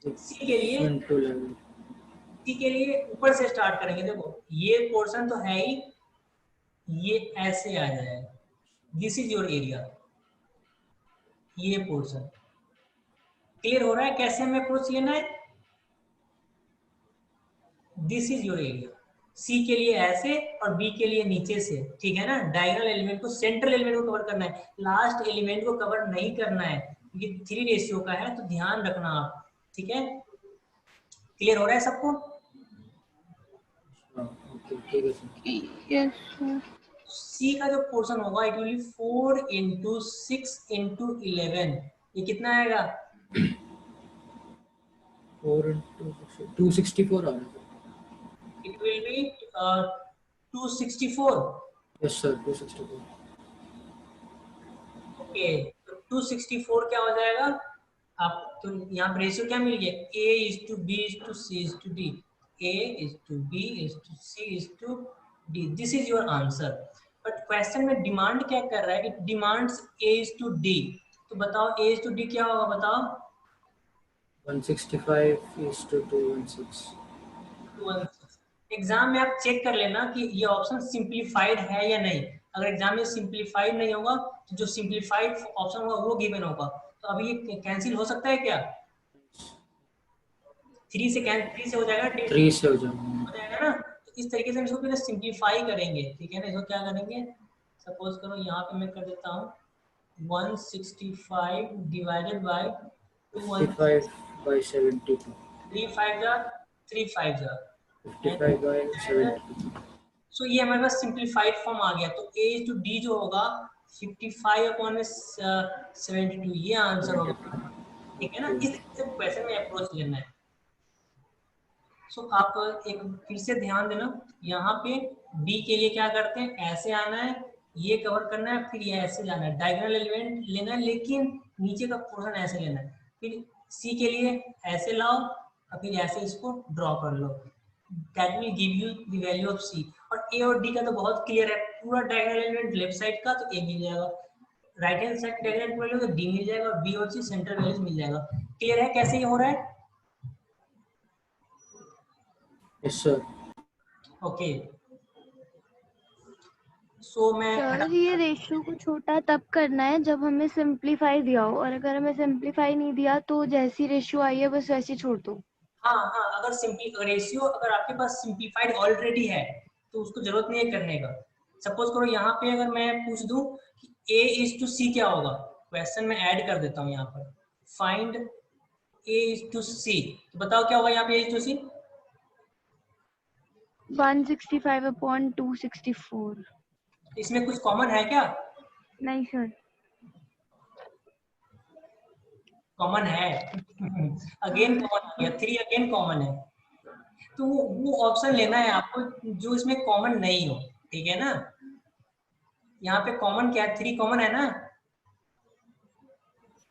सी के लिए into 11 सी के लिए ऊपर से स्टार्ट करेंगे। देखो ये पोर्शन तो है ही, ये ऐसे आ जाएगा। दिस इज योर एरिया, ये पोर्शन। क्लियर हो रहा है कैसे हमें अप्रोच लेना है। This is your area. C के लिए ऐसे और बी के लिए नीचे से, ठीक है ना। डायगोनल एलिमेंट को, सेंट्रल एलिमेंट को कवर करना है, लास्ट एलिमेंट को कवर नहीं करना है। ये 3 रेशियो का है तो ध्यान रखना आप, ठीक है। क्लियर हो रहा है सबको। ओके ठीक है सर। Yes sir. सी का जो पोर्शन होगा it will B 4 into 6 into 11। ये कितना आएगा 4 into 264 आ रहा है। It will B 264। Yes sir 264। Okay, तो 264 क्या हो जाएगा आप, तो यहाँ पर रेशियो क्या मिल गया, a is to b is to c is to d, a is to b is to c is to d। This is your answer. But question में डिमांड क्या कर रहा है, it demands a is to d। तो बताओ a is to d क्या होगा, बताओ। 165 is to 216। एग्जाम में आप चेक कर लेना कि ये ऑप्शन सिंपलीफाइड है या नहीं। अगर एग्जाम में सिंपलीफाइड नहीं होगा तो जो सिंपलीफाइड ऑप्शन होगा वो गिवन होगा। तो अभी ये कैंसिल हो सकता है क्या, 3 से हो जाएगा, 3 से हो जाएगा। हो जाएगा ना। तो इस तरीके से हम इसको पहले सिंपलीफाई करेंगे, ठीक है ना। इसको क्या करेंगे, सपोज करो यहाँ पे मैं कर देता हूँ 165 डिवाइडेड बाय 55 by 72। 3 5 जा 3 5 जा 55 by 72। सो ये हमारे पास सिंपलीफाइड फॉर्म आ गया। तो a टू d जो होगा 55 अपॉन 72, ये आंसर होगा, ठीक है ना। इस तरीके से क्वेश्चन में अप्रोच लेना है। सो आप एक फिर से ध्यान देना, यहाँ पे b के लिए क्या करते हैं, ऐसे आना है, ये कवर करना है, फिर ये ऐसे जाना है, डायगोनल एलिमेंट लेना है लेकिन नीचे का पोर्शन ऐसे लेना है। फिर c के लिए ऐसे लाओ और फिर ऐसे इसको ड्रॉ कर लो, that will give you the value of c। और a और d का तो बहुत क्लियर है, पूरा डायगोनल एलिमेंट लेफ्ट साइड का तो a मिल जाएगा, राइट हैंड साइड डायगोनल पूरा तो d मिल जाएगा, b और c सेंटर वैल्यूज मिल जाएगा। क्लियर है कैसे ये हो रहा है। Yes sir. ओके, सो मैं सर ये रेशियो को छोटा तब करना है जब हमें सिंपलीफाई दिया हो, और अगर हमें सिंपलीफाई नहीं दिया तो जैसी रेशियो आई है बस वैसी छोड़ दो। हाँ हाँ, अगर रेशियो अगर आपके पास सिंपलीफाइड ऑलरेडी है तो उसको जरूरत नहीं है करने का। सपोज करो यहाँ पे अगर मैं पूछ दूं कि a इज टू c क्या होगा, क्वेश्चन में ऐड कर देता हूँ यहाँ पर, find a is to c। तो बताओ क्या होगा यहाँ पे a is to c। 165 upon 264। इसमें कुछ कॉमन है क्या, नहीं सर। कॉमन है अगेन कॉमन आ गया, 3 अगेन कॉमन है। तो वो ऑप्शन लेना है आपको जो इसमें कॉमन नहीं हो, ठीक है ना। यहाँ पे कॉमन क्या है, 3 कॉमन है ना।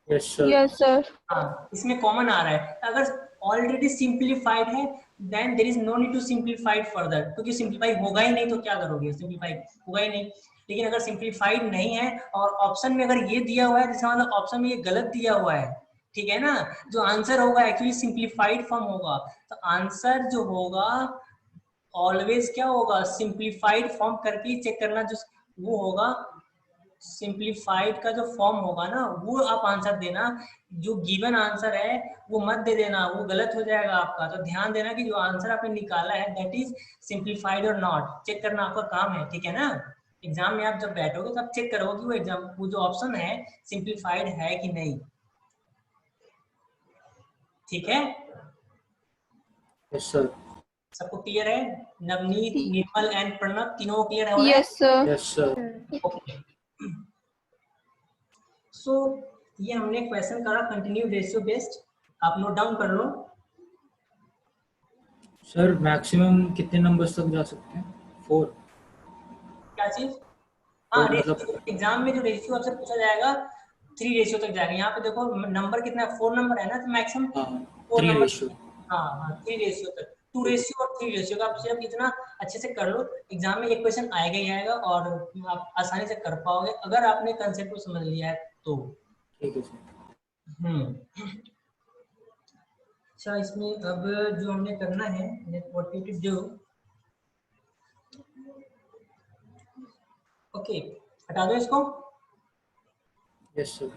Yes sir. Yes sir. हाँ, इसमें कॉमन आ रहा है। अगर ऑलरेडी सिंप्लीफाइड है then there is no need to simplified further, क्योंकि सिंप्लीफाई होगा ही नहीं तो क्या करोगे, सिंप्लीफाई होगा ही नहीं। लेकिन अगर सिंप्लीफाइड नहीं है और ऑप्शन में अगर ये दिया हुआ है, जैसे मतलब ऑप्शन में ये गलत दिया हुआ है, ठीक है ना, जो आंसर होगा एक्चुअली सिंप्लीफाइड फॉर्म होगा। तो आंसर जो होगा ऑलवेज क्या होगा, सिंप्लीफाइड फॉर्म करके ही चेक करना, जो वो होगा सिंप्लीफाइड का जो फॉर्म होगा ना वो आप आंसर देना। जो गिवन आंसर है वो मत दे देना, वो गलत हो जाएगा आपका। तो ध्यान देना कि जो आंसर आपने निकाला है दैट इज सिंप्लीफाइड और नॉट, चेक करना आपका काम है, ठीक है ना। एग्जाम में आप जब बैठोगे तो आप चेक करोगे कि वो एग्जाम वो जो ऑप्शन है सिंप्लीफाइड है कि नहीं, ठीक है। Yes sir. सबको क्लियर है? नवनीत, निर्मल एंड प्रणव तीनों क्लियर है? Yes sir. Yes sir. Okay, so ये हमने क्वेश्चन करा कंटिन्यू रेशियो बेस्ड, आप नोट डाउन कर लो। सर मैक्सिमम कितने नंबर्स तक जा सकते हैं? 4? क्या चीज? हाँ, मतलब एग्जाम में जो रेशियो आपसे पूछा जाएगा 3 रेशियो तक जाएगा। यहाँ पे देखो नंबर कितना है, 4 नंबर है ना, तो मैक्सिमम 4 3 नंबर। रेशियो। हाँ, 3 रेशियो तक, 2 रेशियो और 3 रेशियो का आप सिर्फ इतना अच्छे से कर लो, एग्जाम में एक क्वेश्चन आएगा ही आएगा और आप आसानी से कर पाओगे अगर आपने कंसेप्ट को समझ लिया है तो। ठीक है सर। अच्छा, इसमें अब जो हमने करना है, what you to do, okay, हटा दो इसको। Yes sir.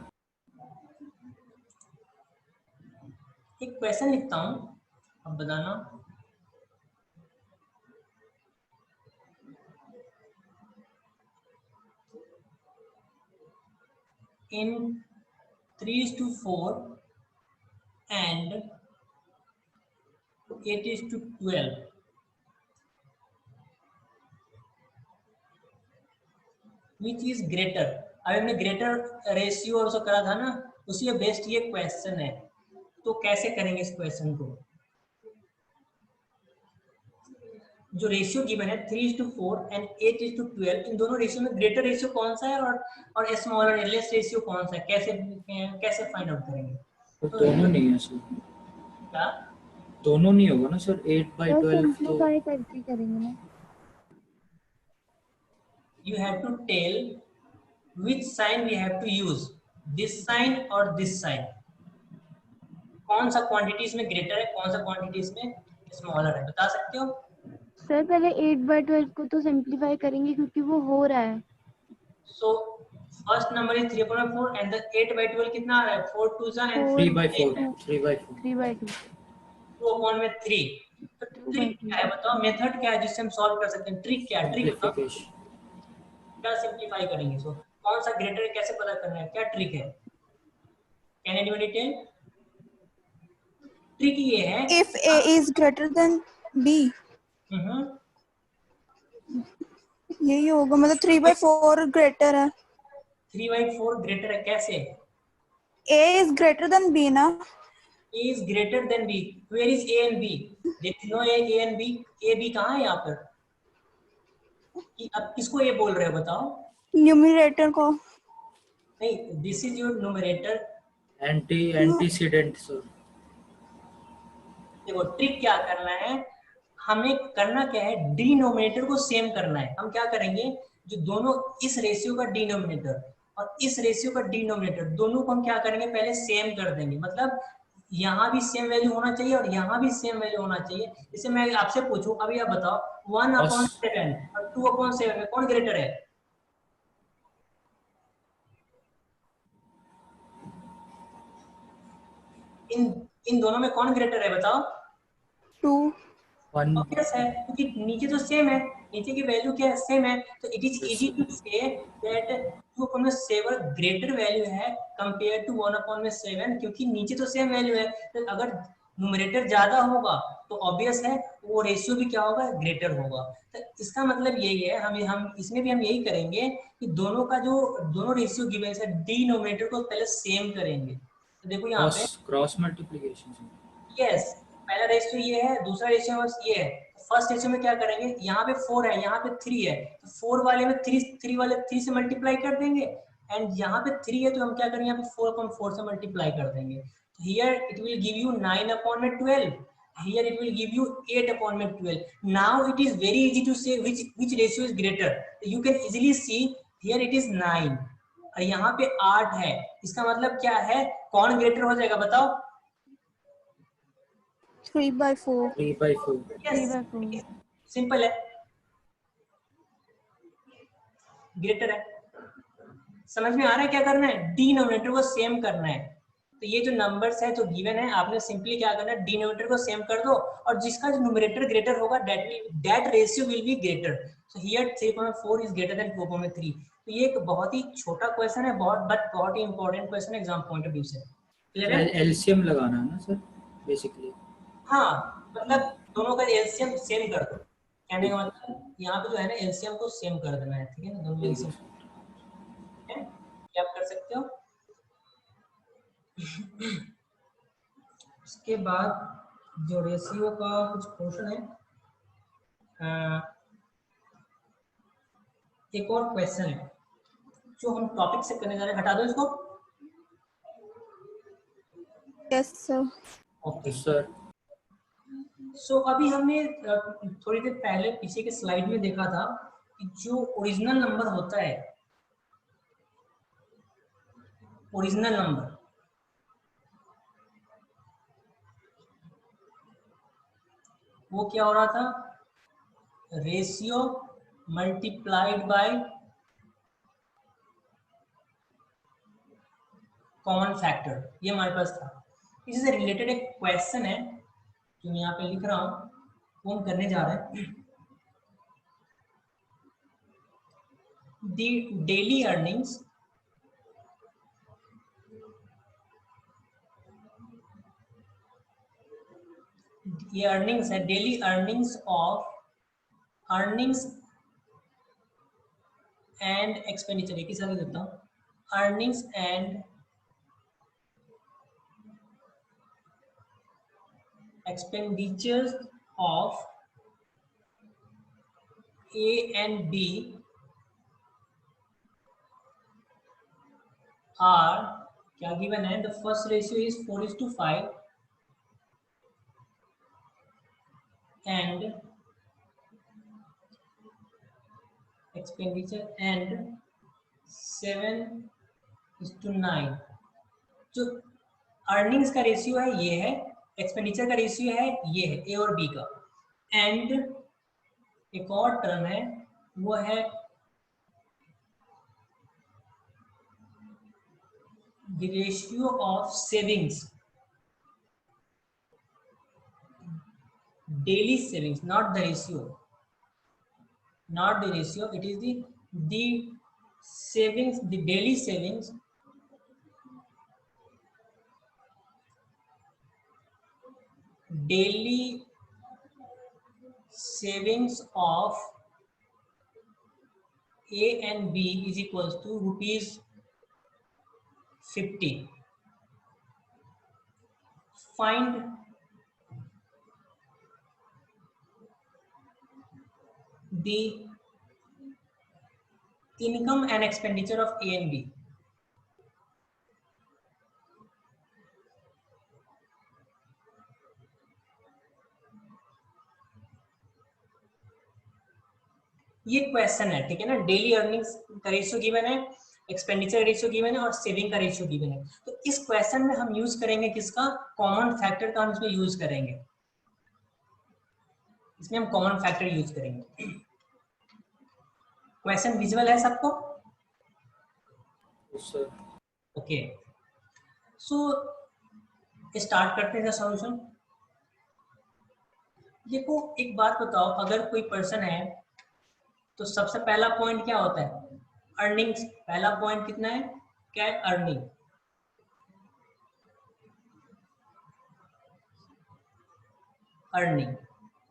एक क्वेश्चन लिखता हूँ, अब बताना। In 3:4 and 8:12, which is greater? अभी हमने ग्रेटर रेशियो और करा था ना, उसी बेस्ड ये क्वेश्चन है, तो कैसे करेंगे इस क्वेश्चन को? जो रेशियो गिवन है 3:4 एंड 8:12, इन दोनों रेशियो में ग्रेटर रेशियो कौन सा है और स्मॉलर लेस रेशियो कौन सा है, कैसे फाइंड आउट करेंगे? तो दोनों नहीं है सर। क्या दोनों नहीं होगा ना सर? 8/12 तो सिंपलीफाई करके करेंगे ना। you have to tell which sign we have to use, this sign or this sign. कौन सा क्वांटिटीज में ग्रेटर है, कौन सा क्वांटिटीज में स्मॉलर है, बता सकते हो? सर पहले 8/12 को तो सिंपलीफाई करेंगे क्योंकि वो हो रहा है। So first number is 3/4 and the 8/12 कितना आ रहा है? 4 2 and 3/4 3/2 2/3। तो ट्रिक क्या है बताओ, मेथड क्या है जिससे हम सॉल्व कर सकते हैं? ट्रिक क्या है? ट्रिक क्या सिंपलीफाई करेंगे? सो कौन सा ग्रेटर है, कैसे पता करना है, क्या ट्रिक है? Can anybody tell? ट्रिक ये है, if A is greater than B, यही होगा, मतलब 3/4 ग्रेटर है। 3/4 ग्रेटर है, कैसे? A is greater than B ना। A is greater than B. Where is A and B? There is no A and B. A B कहाँ है यहाँ पर? अब किसको ये बोल रहे हो बताओ? न्यूमरेटर को। नहीं, this is your numerator. Antecedent sir. देखो ट्रिक क्या करना है, हमें करना क्या है, डिनोमिनेटर को सेम करना है। हम क्या करेंगे, जो दोनों इस रेशियो का डिनोमिनेटर और इस रेशियो का डिनोमिनेटर दोनों को हम क्या करेंगे, पहले सेम कर देंगे। मतलब यहाँ भी सेम वैल्यू होना चाहिए और यहाँ भी सेम वैल्यू होना चाहिए। जैसे मैं आपसे पूछूं, अभी आप बताओ 1/7 और 2/7 में कौन ग्रेटर है? इन दोनों में कौन ग्रेटर है बताओ? 2 ऑब्वियस है, क्योंकि नीचे तो सेम है, नीचे की वैल्यू क्या है, सेम है। तो it is easy to say that 2/7 greater value है कंपेयर टू 1/7, क्योंकि नीचे तो सेम वैल्यू है। तो अगर न्यूमरेटर ज्यादा होगा तो ऑब्वियस है वो रेशियो भी क्या होगा, ग्रेटर होगा। तो इसका मतलब यही है, हम इसमें भी हम यही करेंगे कि दोनों का जो दोनों रेशियो गिवन है डिनोमिनेटर को पहले सेम करेंगे। तो देखो यहाँ पे क्रॉस मल्टीप्लिकेशन। यस, पहला रेशियो ये है, दूसरा रेशियो ये है। फर्स्ट रेशियो में क्या करेंगे, यहाँ पे 4 है, यहाँ पे 3 है, तो 4 वाले में 3 वाले 3 से मल्टीप्लाई कर देंगे, एंड यहाँ पे 3 है तो हम क्या करेंगे, यहाँ पे 4/4 से मल्टीप्लाई कर देंगे। Here it will give you 9/12, here it will give you 8/12. Now it is very easy to say which ratio is greater. You can easily see here it is 9 और यहाँ पे 8 है। इसका मतलब क्या है, कौन ग्रेटर हो जाएगा बताओ? 3/4 yes, सिंपल है, ग्रेटर है। समझ में आ रहा है क्या करना है, डिनोमिनेटर को सेम करना है। तो ये जो नंबर्स है जो गिवन है, आपने सिंपली क्या करना है, डिनोमिनेटर को सेम कर दो और जिसका जो न्यूमरेटर ग्रेटर होगा that ratio will be greater. So here 3/4 is greater than 2/3। तो ये एक बहुत ही छोटा क्वेश्चन है, बहुत ही इंपॉर्टेंट क्वेश्चन है एग्जाम पॉइंट ऑफ व्यू से। क्लियर है? एलसीएम लगाना है ना सर बेसिकली? हाँ, मतलब दोनों का एलसीएम सेम कर दो। कहने का मतलब यहाँ पे जो है ना एलसीएम को सेम कर देना है, ठीक है ना, दोनों एलसीएम है, क्या आप कर सकते हो। उसके बाद जो रेशियो का कुछ क्वेश्चन है, एक और क्वेश्चन है जो हम टॉपिक से करने जा रहे हैं, हटा दो इसको। Yes sir. Okay sir so अभी हमने थोड़ी देर पहले पीछे के स्लाइड में देखा था कि जो ओरिजिनल नंबर होता है, ओरिजिनल नंबर वो क्या हो रहा था, ratio multiplied by common factor, ये हमारे पास था। इससे रिलेटेड एक क्वेश्चन है जो मैं यहाँ पे लिख रहा हूँ, वो हम करने जा रहे हैं। दी डेली अर्निंग्स ये अर्निंग्स है, daily earnings of earnings and expenditure, एक ही साथ देता हूँ, earnings and expenditures of A and B are क्या given है, the first ratio is 4:5 and expenditure and 7:9। जो अर्निंग्स का रेशियो है ये है, एक्सपेंडिचर का रेशियो है ये है, ए और बी का, एंड एक और टर्म है वो है the ratio of savings, daily savings, not the ratio, not the ratio, it is the savings, the daily savings of A and B is equals to ₹50. Find the income and expenditure of A and B. ये question है, ठीक है ना। Daily earnings का ratio given है, expenditure ratio given है और saving का रेशियो गिवन है। तो इस क्वेश्चन में हम यूज करेंगे किसका, कॉमन फैक्टर का हम इसमें यूज करेंगे, इसमें हम कॉमन फैक्टर यूज करेंगे। क्वेश्चन विजुअल है सबको? सर ओके सो स्टार्ट करते हैं सॉल्यूशन। देखो एक बात बताओ, अगर कोई पर्सन है तो सबसे पहला पॉइंट क्या होता है, अर्निंग्स। पहला पॉइंट कितना है, क्या है, अर्निंग। अर्निंग,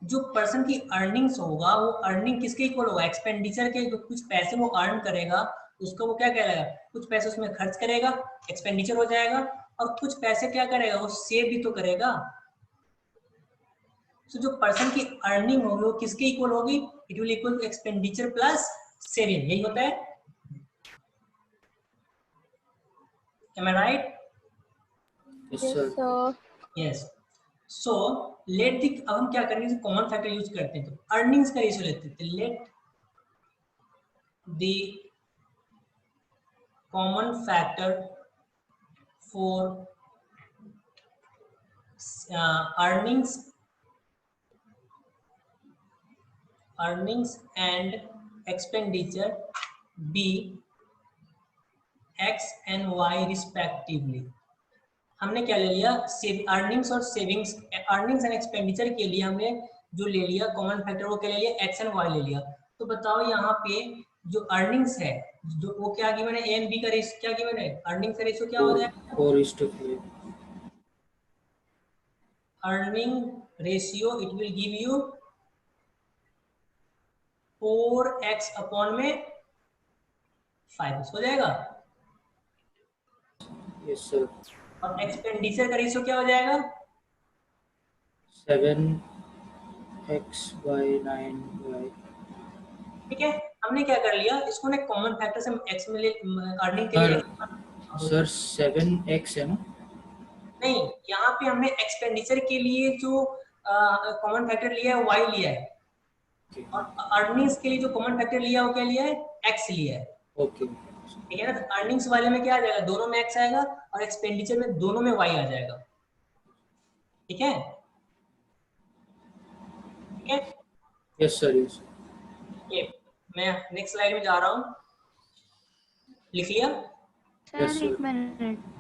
जो पर्सन की अर्निंग्स होगा वो अर्निंग किसके इक्वल होगा, एक्सपेंडिचर के। जो कुछ पैसे वो अर्न करेगा उसको वो क्या करेगा, कुछ पैसे उसमें खर्च करेगा, एक्सपेंडिचर हो जाएगा, और कुछ पैसे क्या करेगा, वो सेव भी तो करेगा। तो जो पर्सन की अर्निंग होगी वो किसके इक्वल होगी, it will equal to expenditure plus saving, यही होता है। Am I right? Yes yes sir sir. Yes. So let the, अब हम क्या करेंगे, कॉमन फैक्टर यूज करते हैं। तो अर्निंग्स का रेशियो लेते हैं, let the common factor for earnings and expenditure be x and y respectively। हमने क्या ले लिया, अर्निंग्स और सेविंग्स, अर्निंग्स एंड एक्सपेंडिचर के लिए हमने जो ले लिया कॉमन फैक्टर वो क्या ले लिया, एक्स एंड वाई ले लिया। तो बताओ यहाँ पे जो अर्निंग्स है, जो वो क्या गिवन है, ए एंड बी का रेशियो क्या गिवन है, अर्निंग्स का रेशियो क्या हो जाएगा, 4:4 earning ratio it will give you 4x upon में 5x हो जाएगा। Yes sir. और एक्सपेंडिचर का रेशियो क्या हो जाएगा? 7x/9y। ठीक है, हमने क्या कर लिया, इसको ना कॉमन फैक्टर से x में अर्निंग के लिए सर 7x है ना? नहीं, यहाँ पे हमने एक्सपेंडिचर के लिए जो कॉमन फैक्टर लिया है y लिया है, और अर्निंग्स के लिए जो कॉमन फैक्टर लिया है वो क्या लिया है? x लिया है। ओके। ठीक है ना, अर्निंग्स वाले में क्या आ जाएगा? दोनों में x आएगा, और एक्सपेंडिचर में दोनों में y आ जाएगा। ठीक है, ठीक है। Yes sir, yes. ये मैं नेक्स्ट स्लाइड में जा रहा हूँ, लिख लिया? Yes, sir sir. एक मिनट।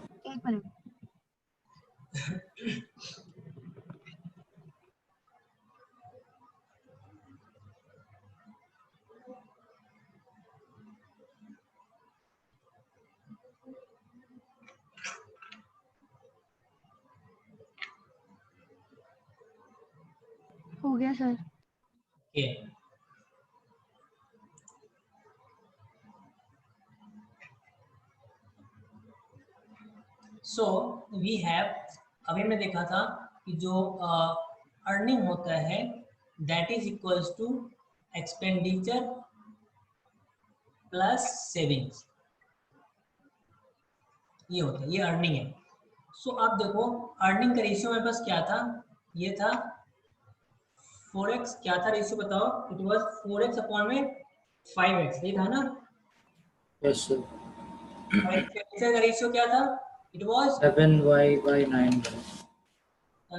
हो गया sir. Okay. So we have, अभी मैं देखा था कि जो अर्निंग होता है that is equals to expenditure plus savings, ये होता है, ये अर्निंग है। सो आप देखो अर्निंग का रेशियो मेरे पास क्या था, ये था 4x, क्या था रेशियो बताओ? इट वाज 4x अपॉन में 5x, ये था ना? Yes sir. और एक्सपेंडिचर का रेशियो क्या था? It was 7y/9y।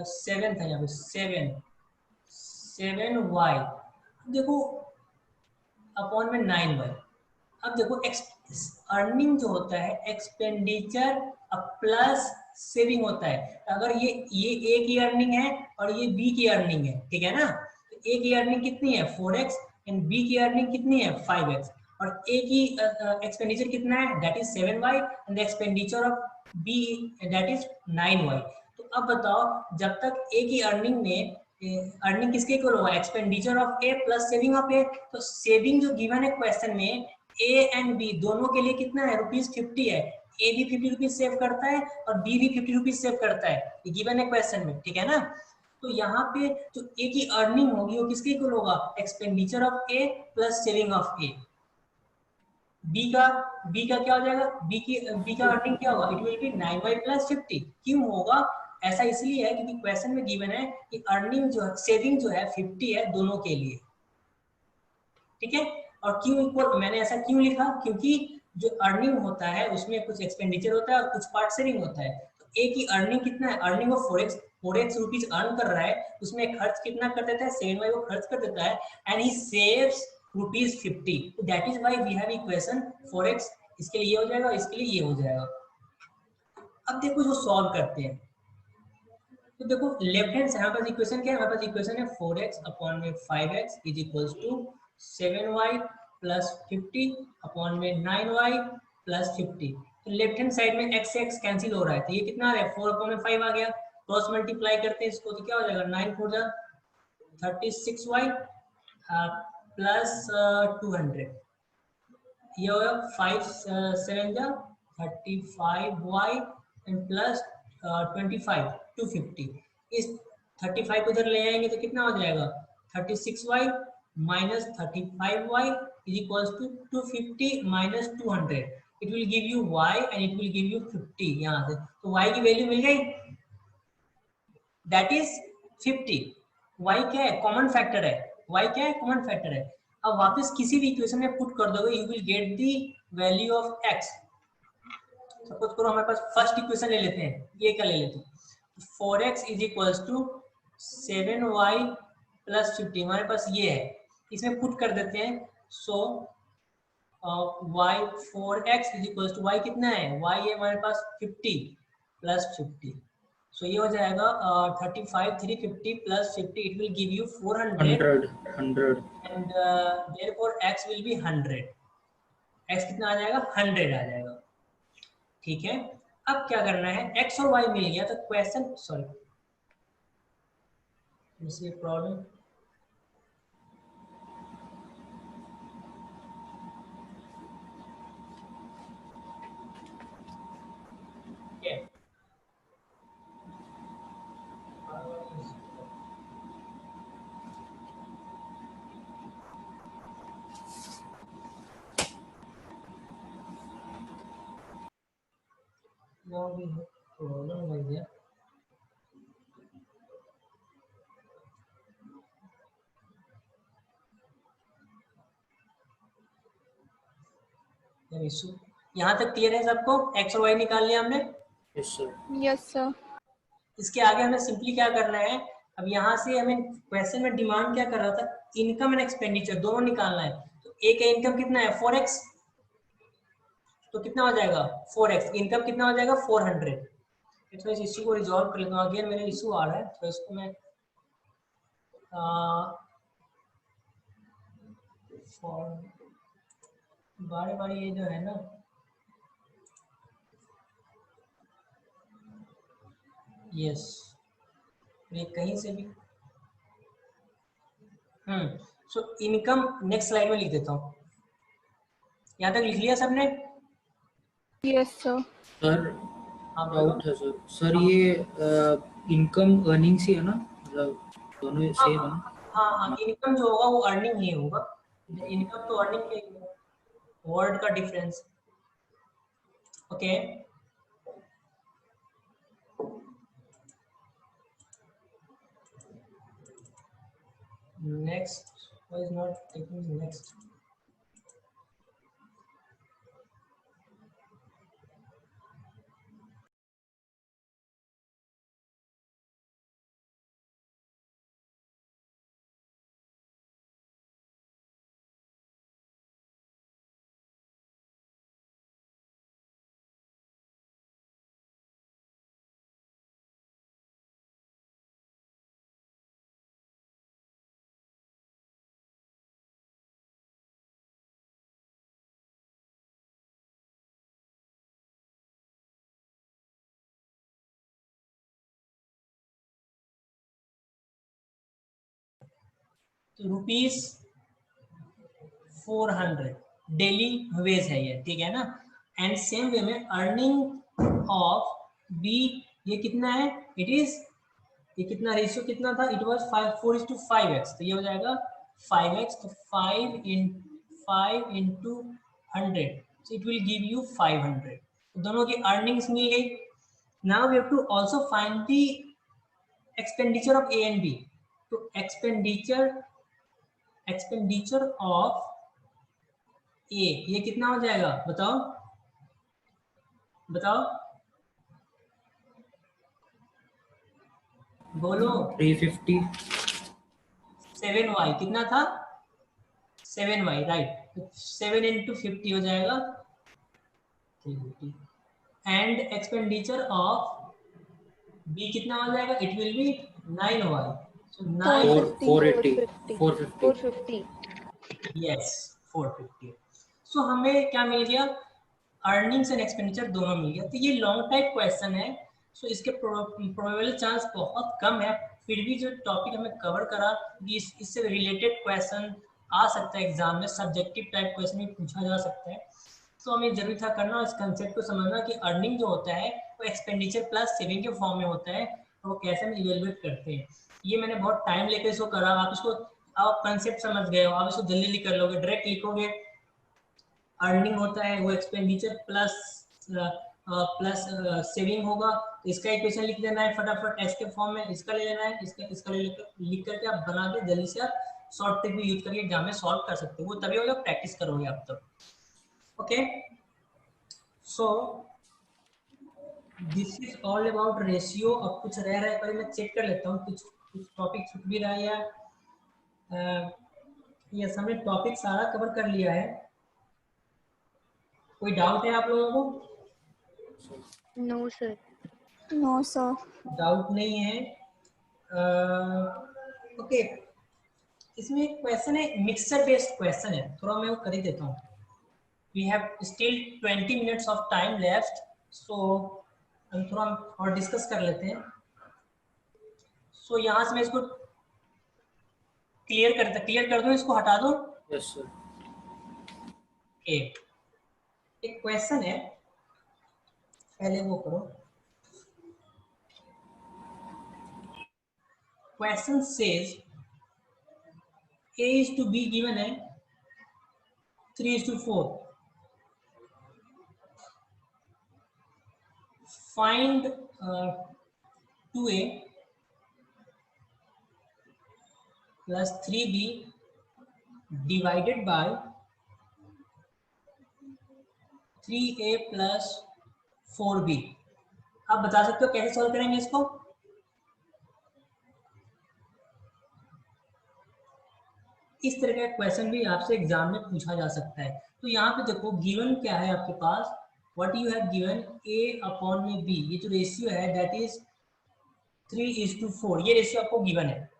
7 था, यहाँ पे 7y, देखो अपॉन में 9y। अब देखो अर्निंग जो होता है एक्सपेंडिचर प्लस सेविंग होता है। अगर ये ए की अर्निंग है और ये बी की अर्निंग है, ठीक है ना, तो ए की अर्निंग कितनी है 4x एंड बी की अर्निंग कितनी है 5x, और ए की एक्सपेंडिचर कितना है that is 7y and the expenditure of B that is 9y। तो अब बताओ जब तक ए की अर्निंग में अर्निंग किसके इक्वल होगा? Expenditure of A plus saving of A. तो सेविंग जो गिवन है क्वेश्चन में ए एंड बी दोनों के लिए कितना है? ₹50 है। ए भी 50 रुपीज सेव करता है और बी भी 50 रुपीज सेव करता है, ये गिवन है क्वेश्चन में, ठीक है ना। तो यहाँ पे जो ए की अर्निंग होगी वो किसके इक्वल होगा? Expenditure of A plus saving of A. B का क्या हो जाएगा? बी का अर्निंग क्या होगा? It will be 9y plus 50। क्यों होगा ऐसा? इसलिए है क्योंकि क्वेश्चन में गिवन है कि अर्निंग जो है, सेविंग जो है 50 है दोनों के लिए, ठीक है। और क्यों इक्वल, मैंने ऐसा क्यों लिखा? क्योंकि जो अर्निंग होता है उसमें कुछ एक्सपेंडिचर होता है और कुछ पार्ट सेविंग होता है। तो ए की अर्निंग कितना है? Earning of 4x rupees earn कर रहा है, उसमें खर्च कितना कर देता है? 7y वो खर्च कर देता है एंड ही सेव्स ₹50। तो that is why we have equation 4x, इसके लिए ये हो जाएगा, इसके लिए ये हो जाएगा। अब देखो जो सॉल्व करते हैं, तो देखो लेफ्ट हैंड से हमारे पास इक्वेशन क्या है? हमारे पास इक्वेशन है 4x अपॉन में 5x is equals to 7y plus 50 upon में 9y प्लस 50। तो लेफ्ट हैंड साइड में x से x कैंसिल हो रहा है, तो ये कितना आ रहा है? 4 अपॉन में 5 आ गया। क्रॉस मल्टीप्लाई करते हैं इसको, तो क्या हो जाएगा? 9 4 जा 36y प्लस 200, ये होगा 5 7 जा 35y एंड प्लस 25 250। इस 35 को इधर ले आएंगे तो कितना हो जाएगा? 36y minus 35y is equals to 250 minus 200। It will give you y and it will give you 50 यहाँ से। तो y की वैल्यू मिल गई, दैट इज 50। y क्या है? कॉमन फैक्टर है। y क्या है? कॉमन फैक्टर है। अब वापस किसी भी इक्वेशन में पुट कर दोगे, you will get the value of x। Suppose करो हमारे पास फर्स्ट इक्वेशन ले लेते हैं, ये क्या ले लेते हैं? 4x is equals to 7y plus 50, हमारे पास ये है, इसमें पुट कर देते हैं। So y 4x is equals to y कितना है? y है हमारे पास 50 प्लस 50। सो ये हो जाएगा 35 350 plus 50, it will give you 400 and therefore x will be 100। x कितना आ जाएगा? 100 आ जाएगा, ठीक है। अब क्या करना है? x और y मिल गया तो question, sorry This is a problem. Yeah. Now we have problem like that. Issue यहाँ तक क्लियर है सबको? एक्स और वाई निकाल लिया हमने। Yes sir. Yes sir. इसके आगे हमें सिंपली क्या करना है, अब यहाँ से हमें क्वेश्चन में डिमांड क्या कर रहा था, इनकम एंड एक्सपेंडिचर दोनों निकालना है। तो ए का इनकम कितना है 4x, तो कितना हो जाएगा 4x, इनकम कितना हो जाएगा 400। तो इस इश्यू को रिजॉल्व कर लेता हूँ। अगेन मेरे इशू आ रहा है तो इसको मैं बारी बारी ये जो है ना, यस ये कहीं से भी सो इनकम नेक्स्ट स्लाइड में लिख देता हूँ। यहाँ तक लिख लिया सबने? Yes sir. सर हाँ डाउट है सर। सर ये इनकम अर्निंग्स ही है ना, मतलब दोनों सेम है ना? हाँ इनकम जो होगा वो अर्निंग ही होगा। इनकम तो अर्निंग के वर्ड का difference. Okay next, why is not taking next? तो ₹400 डेली वेज है ये, ठीक है ना। एंड सेम वे में अर्निंग ऑफ बी, ये कितना है, इट इज, ये कितना रेशियो कितना था, इट वाज 4:5x, तो ये हो जाएगा 5x, तो 5 into 100, so it will give you 500। तो दोनों की अर्निंग्स मिल गई। Now we have to also find the expenditure of A and B. तो एक्सपेंडिचर ऑफ ए ये कितना हो जाएगा, बताओ बताओ बोलो। 350। 7y कितना था, 7y राइट, 7 into 50 हो जाएगा 350। एंड एक्सपेंडिचर ऑफ बी कितना हो जाएगा, it will be 9y, so 450। Yes 450। सो हमें क्या मिल गया, अर्निंग्स एंड एक्सपेंडिचर दोनों मिल गया। तो ये लॉन्ग टाइप क्वेश्चन है, सो इसके प्रोबेबल चांस बहुत कम है, फिर भी जो टॉपिक हमें कवर करा इससे रिलेटेड क्वेश्चन आ सकता है एग्जाम में, सब्जेक्टिव टाइप क्वेश्चन भी पूछा जा सकता है। तो हमें जरूरी था करना इस कंसेप्ट को समझना कि अर्निंग जो होता है वो एक्सपेंडिचर प्लस सेविंग के फॉर्म में होता है, तो वो कैसे हम इवेलुएट करते हैं। ये मैंने बहुत टाइम लेकर इसको करा, आप इसको आप कंसेप्ट समझ गए हो, आप इसको जल्दी लिख कर लोगे, डायरेक्ट लिखोगे अर्निंग होता है वो एक्सपेंडिचर प्लस सेविंग होगा, तो इसका इक्वेशन लिख देना है फटाफट एस के फॉर्म में, इसका ले लेना है, इसका लिख करके आप बना के जल्दी से आप शॉर्ट ट्रिक भी यूज करके एग्जाम में सॉल्व कर सकते हो, वो तभी होगा प्रैक्टिस करोगे आप तब। Okay so this is all about ratio. अब कुछ रह रहा है पर मैं चेक कर लेता हूँ, कुछ टॉपिक छूट भी रहा है या यस हमने टॉपिक सारा कवर कर लिया है। कोई डाउट है आप लोगों को? No sir. No sir. Doubt नहीं है। ओके इसमें एक क्वेश्चन है, मिक्सर बेस्ड क्वेश्चन है, थोड़ा मैं वो कर ही देता हूँ। We have still 20 minutes of time left, so हम थोड़ा और डिस्कस कर लेते हैं। सो यहाँ से मैं इसको क्लियर कर दो, इसको हटा दो। Yes sir. एक क्वेश्चन है, पहले वो करो। Question says A is to B given है 3:4. Find 2A plus 3B divided by 3A plus 4B. आप बता सकते हो कैसे सॉल्व करेंगे इसको? इस तरह का क्वेश्चन भी आपसे एग्जाम में पूछा जा सकता है। तो यहाँ पे देखो गिवन क्या है आपके पास, what you have given A upon में B, ये जो रेशियो है दैट इज 3:4, ये रेशियो आपको गिवन है।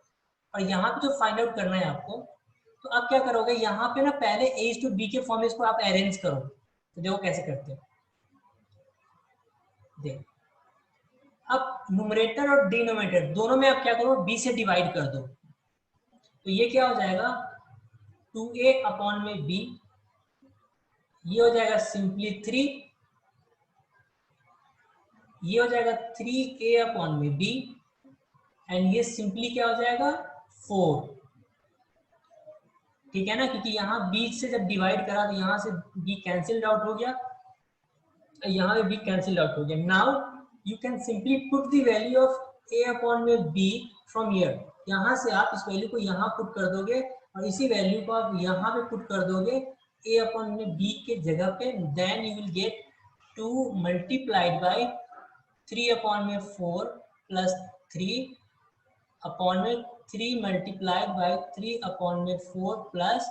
और यहाँ पे जो फाइंड आउट करना है आपको, तो आप क्या करोगे, यहाँ पे ना पहले A:B के फॉर्म में इसको आप अरेंज करो। तो देखो कैसे करते हैं, देख अब न्यूमरेटर और डिनोमिनेटर दोनों में आप क्या करो, B से डिवाइड कर दो। तो ये क्या हो जाएगा 2A अपॉन में B, ये हो जाएगा सिंपली 3, ये हो जाएगा 3A अपॉन में B, एंड ये सिंपली क्या हो जाएगा 4। ठीक है ना, क्योंकि यहाँ B से जब डिवाइड करा तो यहाँ से B कैंसिल्ड आउट हो गया, यहाँ पे B कैंसिल्ड आउट हो गया। Now you can simply put the value of A upon में B फ्रॉम हियर, यहाँ से आप इस वैल्यू को यहाँ पुट कर दोगे और इसी वैल्यू को आप यहाँ पे पुट कर दोगे A अपॉन में B के जगह पे, then you will get 2 multiplied by 3 upon में 4 प्लस 3 अपॉन में 3 मल्टीप्लाइड बाई 3 अपॉन में 4 plus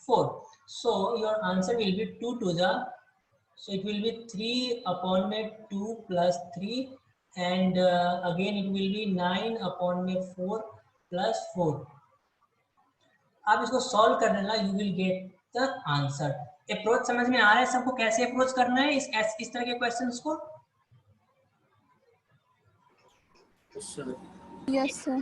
4. So your answer will be 2 to the, so it will be 3 upon में 2 plus 3 and again it will be 9 upon में 4 plus 4. आप इसको solve कर लेना, you will get the answer. Approach समझ में आ रहा है सबको, कैसे अप्रोच करना है इस तरह के क्वेश्चंस को? Yes sir.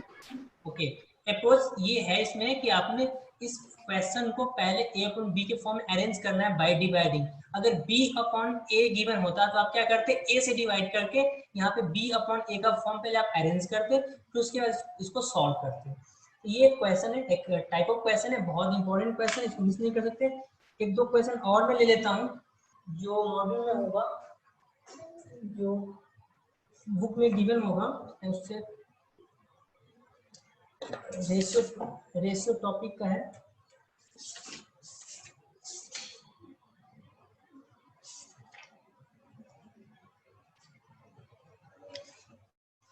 ओके, अप्रोच ये है इसमें कि आपने इस क्वेश्चन को पहले A अपॉन B के फॉर्म में अरेंज करना है बाय डिवाइडिंग। अगर B अपॉन A गिवन होता तो आप क्या करते, A से डिवाइड करके यहाँ पे B अपॉन A का फॉर्म पहले आप अरेंज करते, फिर उसके बाद इसको सॉल्व करते। ये क्वेश्चन है, एक टाइप ऑफ क्वेश्चन है, बहुत इंपॉर्टेंट क्वेश्चन, इसको मिस नहीं कर सकते। एक दो क्वेश्चन और मैं ले लेता हूँ जो मॉड्यूल में होगा, जो बुक में गिवन होगा, उससे रेशियो टॉपिक का है।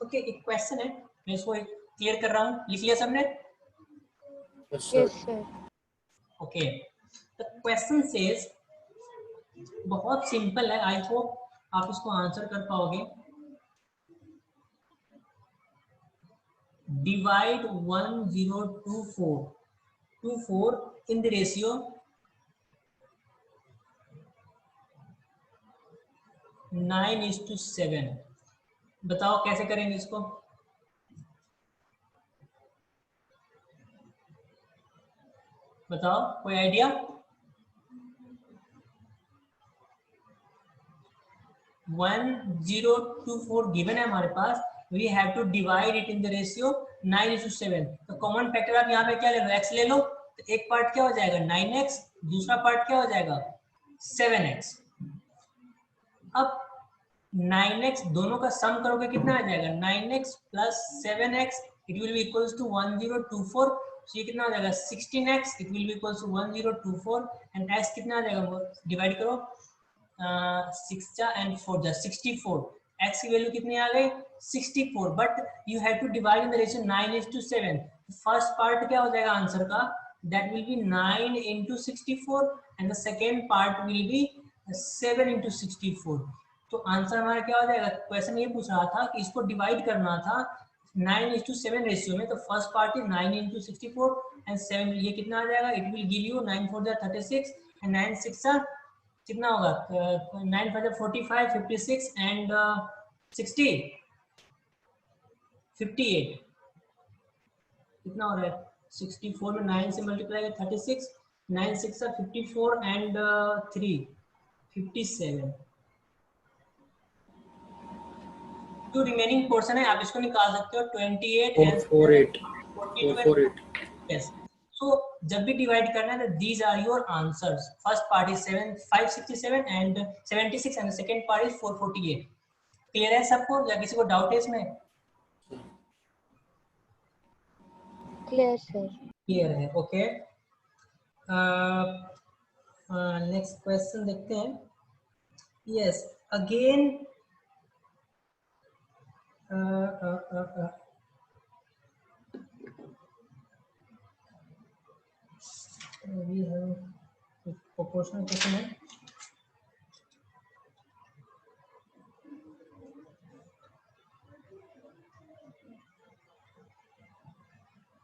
ओके, एक क्वेश्चन है, मैं इसको क्लियर कर रहा हूँ, लिख लिया सबने? Yes sir. Okay, the question says, बहुत सिंपल है, आई होप आप इसको आंसर कर पाओगे। Divide 1024 in the ratio 9:7। बताओ कैसे करेंगे इसको? बताओ, कोई आइडिया? 1024 गिवन है हमारे पास, we have to divide it in the ratio 9:7। तो कॉमन फैक्टर आप यहाँ पे क्या ले लो, x ले लो, तो एक पार्ट क्या हो जाएगा 9x, दूसरा पार्ट क्या हो जाएगा 7x। अब 9x दोनों का सम करोगे कितना आ जाएगा, 9x plus 7x, it will be equals to 1024। तो ये कितना हो जाएगा 16x, it will be equals to 1024, and x कितना आ जाएगा, डिवाइड करो 6 and 4 64, x की वैल्यू कितनी आ गई 64, but you have to divide in the ratio 9:7। First part क्या हो जाएगा आंसर का, that will be 9 into 64 and the second part will be 7 into 64। तो आंसर हमारा क्या हो जाएगा, क्वेश्चन ये पूछ रहा था कि इसको डिवाइड करना था 9:7 रेशियो में, तो first part is 9 into 64 and 7, ये कितना आ जाएगा, it will give you 9 4 36 and 9 6 कितना होगा, 9 5 45 56 एंड 60 58, कितना हो रहा है 64 में 9 से मल्टीप्लाई कर 36, 9 6 54 एंड 3 57। जो रिमेनिंग पोर्शन है आप इसको निकाल सकते हो 28 एंड 448 42 एंड 448 yes। So जब भी डिवाइड करना है these are your answers। First part is 567 and 76 and second part is 448। Clear है सबको या किसी को डाउट है इसमें? Clear sir. क्लियर है, ओके। नेक्स्ट क्वेश्चन देखते हैं। Yes again we have proportional question है।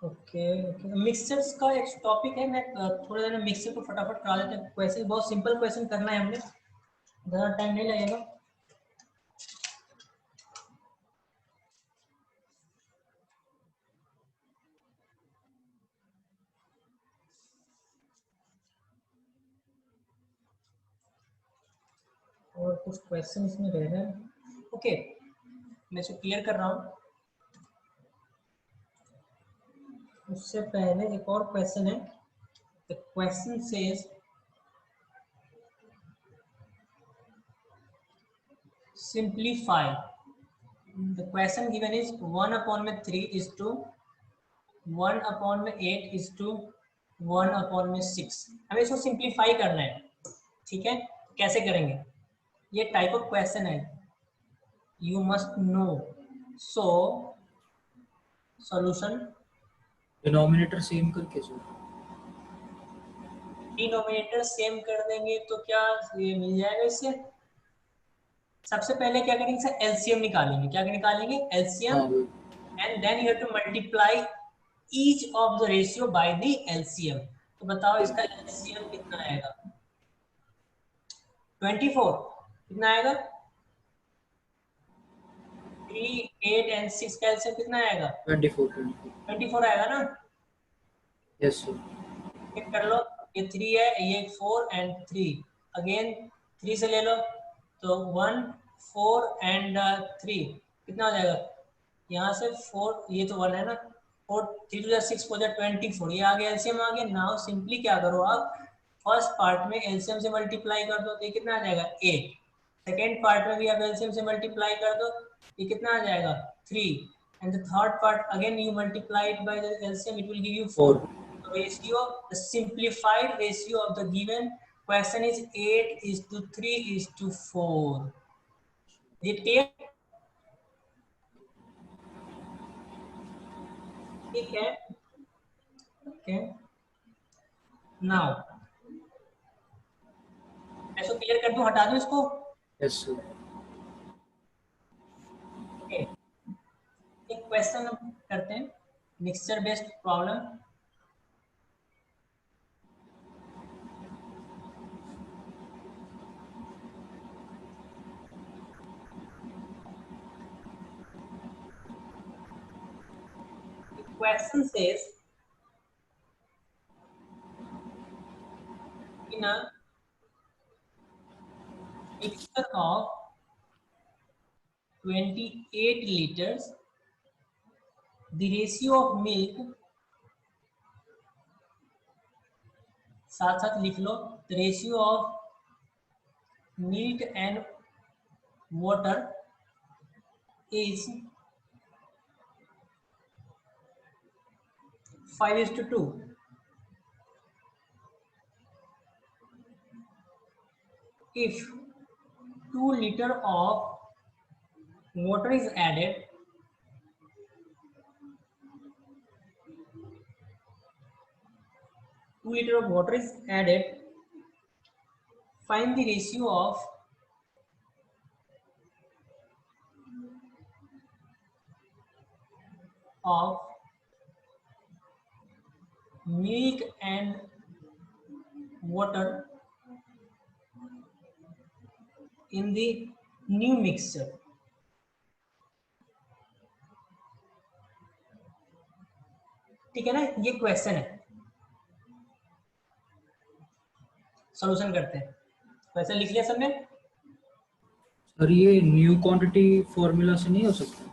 ओके मिक्सचर्स का एक टॉपिक है, मैं थोड़ा देर में मिक्सचर को फटाफट करा देते हैं। क्वेश्चन बहुत सिंपल क्वेश्चन करना है हमने, ज़्यादा टाइम नहीं लगेगा। और कुछ क्वेश्चन इसमें रह रहे हैं। ओके मैं इसको क्लियर कर रहा हूँ। उससे पहले एक और क्वेश्चन है। The question says simplify. The question given is 1/3 is to 1/8 is to 1/6। हमें इसको सिंप्लीफाई करना है, ठीक है। कैसे करेंगे? ये टाइप ऑफ क्वेश्चन है, you must know. So solution denominator same करके सर डिनोमिनेटर सेम कर देंगे तो क्या ये मिल जाएगा इससे। सबसे पहले क्या करेंगे सर, एलसीएम निकालेंगे। क्या निकालेंगे? एलसीएम। हाँ वो and then you have to multiply each of the ratio by the LCM. तो बताओ इसका एलसीएम कितना आएगा? 24 कितना आएगा? 3 8 एंड 6 का एलसीएम कितना आएगा? 24 आएगा ना। यस सर चेक कर लो, ये 3 है, ये 4 एंड 3 अगेन 3 से ले लो तो 1 4 एंड 3 कितना हो जाएगा? यहाँ से 4, ये तो 1 है ना, 4 3 to 6 हो जाए 24, ये आ गया एलसीएम आ गया। नाउ सिंपली क्या करो आप, फर्स्ट पार्ट में एलसीएम से मल्टीप्लाई कर दो तो ये कितना आ जाएगा? 8। सेकेंड पार्ट में भी आप एलसीएम से मल्टीप्लाई कर दो, ये कितना आ जाएगा? 3। And the third part again you multiply it by the LCM, it will give you 4। Ratio, the simplified ratio of the given question is 8:3:4। Is it clear? ठीक है, okay now ऐसा क्लियर कर दूं, हटा दूं इसको? यस सर ओके एक question करते हैं, mixture based problem. Question says in a mixture of 28 liters, the ratio of milk, साथ साथ लिख लो, the ratio of milk and water is 5:2। If 2 liter of water is added, find the ratio of milk and water in the new mixture। ठीक है ना, ये question है, solution करते हैं। क्वेश्चन लिख लिया सबने? सर ये न्यू क्वांटिटी फॉर्मूला से नहीं हो सकता?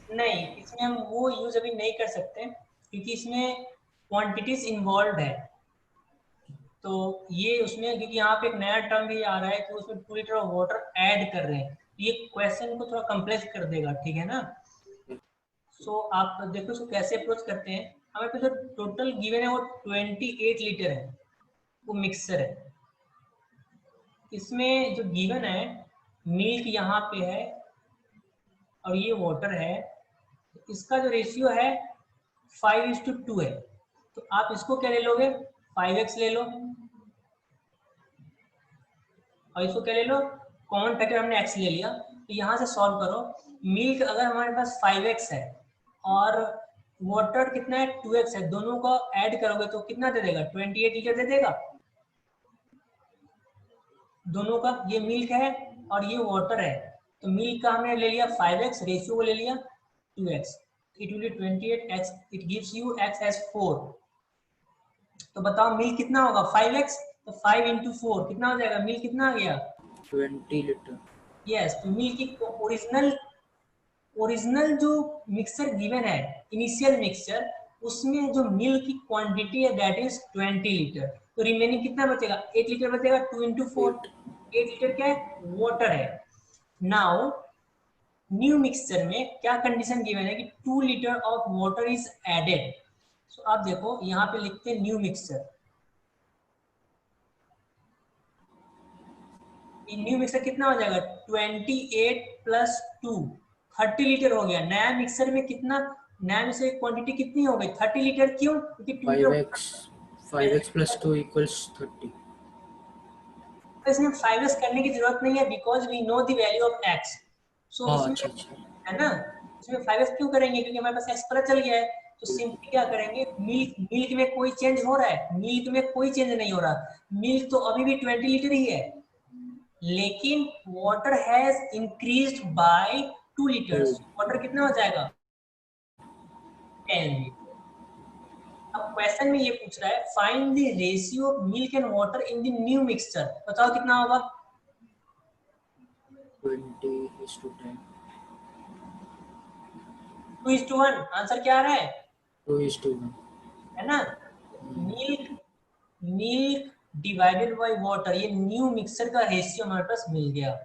नहीं, इसमें हम वो यूज अभी नहीं कर सकते क्योंकि इसमें क्वांटिटीज इन्वॉल्व है। तो ये उसमें, क्योंकि यहाँ पे एक नया टर्म भी आ रहा है कि उसमें 2 लीटर ऑफ वाटर ऐड कर रहे हैं, ये क्वेश्चन को थोड़ा कम्प्लेक्स कर देगा, ठीक है ना। सो आप देखो इसको कैसे अप्रोच करते हैं। हमें पे जो टोटल गिवन है वो 28 लीटर है, वो मिक्सचर है। इसमें जो गिवन है, मिल्क यहाँ पे है और ये वाटर है, इसका जो रेशियो है 5:2 है। तो आप इसको क्या ले लोगे, 5x ले लो, और इसको क्या ले लो, कॉमन फैक्टर हमने x ले लिया। तो यहाँ से सॉल्व करो। मिल्क अगर हमारे पास 5x है और वाटर कितना है 2x है, दोनों को ऐड करोगे तो कितना दे देगा, 28 लीटर दे देगा दोनों का। ये मिल्क है और ये वाटर है, तो मिल्क का हमने ले लिया 5x, रेशियो को ले लिया 2x, it will B 28x, it gives you x as 4। तो बताओ मिल्क कितना होगा, 5x, तो 5 into 4 कितना हो जाएगा, मिल्क कितना आ गया, 20 लीटर। यस। तो मिल्क की ओरिजिनल जो मिक्सचर गिवन है, इनिशियल मिक्सचर, उसमें जो मिल्क की क्वांटिटी है दैट इज 20 लीटर। तो रिमेनिंग कितना बचेगा, 8 लीटर बचेगा। 2 into 4, 8 लीटर क्या है, वाटर है। नाउ न्यू मिक्सचर में क्या कंडीशन गिवन है कि 2 litre of water is added. So आप देखो यहाँ पे लिखते हैं न्यू मिक्सचर। न्यू मिक्सर कितना हो जाएगा, 28 + 2 30 लीटर हो गया। नया मिक्सर में कितना, नया मिक्सर की क्वांटिटी कितनी हो गई, 30 लीटर। क्यों, क्योंकि 2 लीटर 5x + 2 = 30। इसमें 5x करने की जरूरत नहीं है because we know the value of x। So अच्छा इसमें अच्छा। है ना, इसमें 5x क्यों करेंगे, क्योंकि हमारे पास x पता चल गया है। तो सिंपली क्या करेंगे, मिल्क में कोई चेंज हो रहा है, मिल्क में कोई चेंज नहीं हो रहा, मिल्क तो अभी भी 20 लीटर ही है, लेकिन water has increased by 2 litres. Water कितना हो जाएगा, 10 लीटर। अब क्वेश्चन में ये पूछ रहा है find the ratio of milk and water in the new mixture. बताओ कितना होगा, 20:10। 2:1। आंसर क्या आ रहा है, 2:1 है ना। मिल्क डिवाइडेड बाय वाटर, ये न्यू मिक्सचर का रेशियो हमारे पास मिल गया।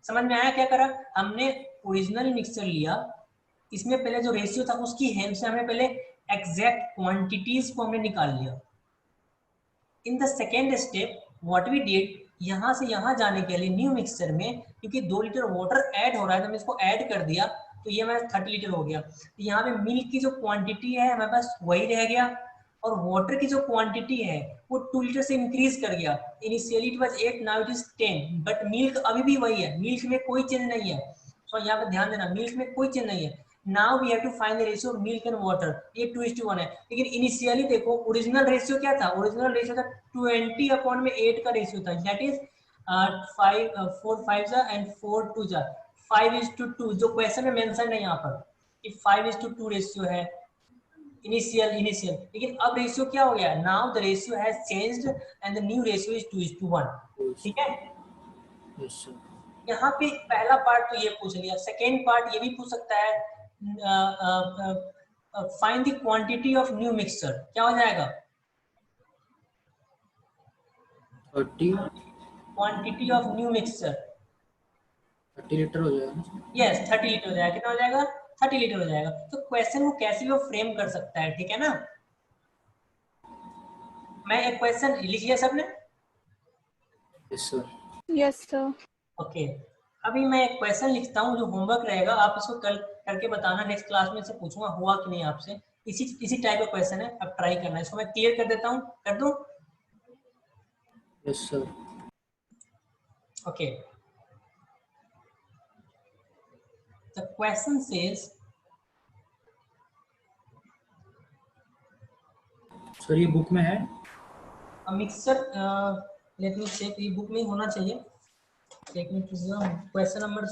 समझ में आया क्या करा, हमने ओरिजिनल मिक्सचर लिया, इसमें पहले जो रेशियो था उसकी हेल्प से हमने पहले एग्जैक्ट क्वांटिटीज को हमने निकाल लिया। In the second step what we did, यहाँ से यहाँ जाने के लिए न्यू मिक्सचर में, क्योंकि 2 लीटर वाटर ऐड हो रहा है तो हमने इसको ऐड कर दिया, तो ये हमारा 30 लीटर हो गया। तो यहाँ पे मिल्क की जो क्वांटिटी है हमारे पास वही रह गया, और वाटर की जो क्वांटिटी है वो 2 लीटर से इंक्रीज कर गया। Initially it was 8, now it is 10, but milk अभी भी वही है, मिल्क में कोई चेंज नहीं है। सो यहाँ पे ध्यान देना, मिल्क में कोई चेंज नहीं है। Now we have to find the ratio of milk and water, ये 2:1 है। लेकिन इनिशियली देखो ओरिजिनल रेशियो क्या था, ओरिजिनल रेशियो था 20/8 का रेशियो था, दैट इज 4 5 एंड 4 2 5:2। जो क्वेश्चन में मेंशन है यहाँ पर कि 5:2 रेशियो है इनिशियल। लेकिन अब रेशियो क्या हो गया, now the ratio has changed and the new ratio is 2:1। ठीक है, यस सर। यहाँ पे पहला पार्ट तो ये पूछ लिया, सेकेंड पार्ट ये भी पूछ सकता है, find the quantity of new mixture. क्या हो जाएगा, 30 quantity of new mixture, 30 litre हो जाएगा ना? यस 30 लीटर हो जाएगा। कितना हो जाएगा, 30 लीटर हो जाएगा। तो क्वेश्चन को कैसे भी वो फ्रेम कर सकता है, ठीक है ना। मैं एक क्वेश्चन लिख लिया सबने, yes sir. Yes sir. Okay. अभी मैं एक क्वेश्चन लिखता हूँ जो होमवर्क रहेगा, आप इसको कल करके बताना, नेक्स्ट क्लास में से पूछूंगा हुआ कि नहीं आपसे। इसी टाइप का क्वेश्चन है, अब ट्राई करना है। इसको मैं क्लियर कर देता हूँ, कर दूं? Yes sir. Okay, the question says, sir ये बुक में है? मिक्सचर, लेट मी चेक, ये बुक में ही होना चाहिए। एक मिनट, क्वेश्चन नंबर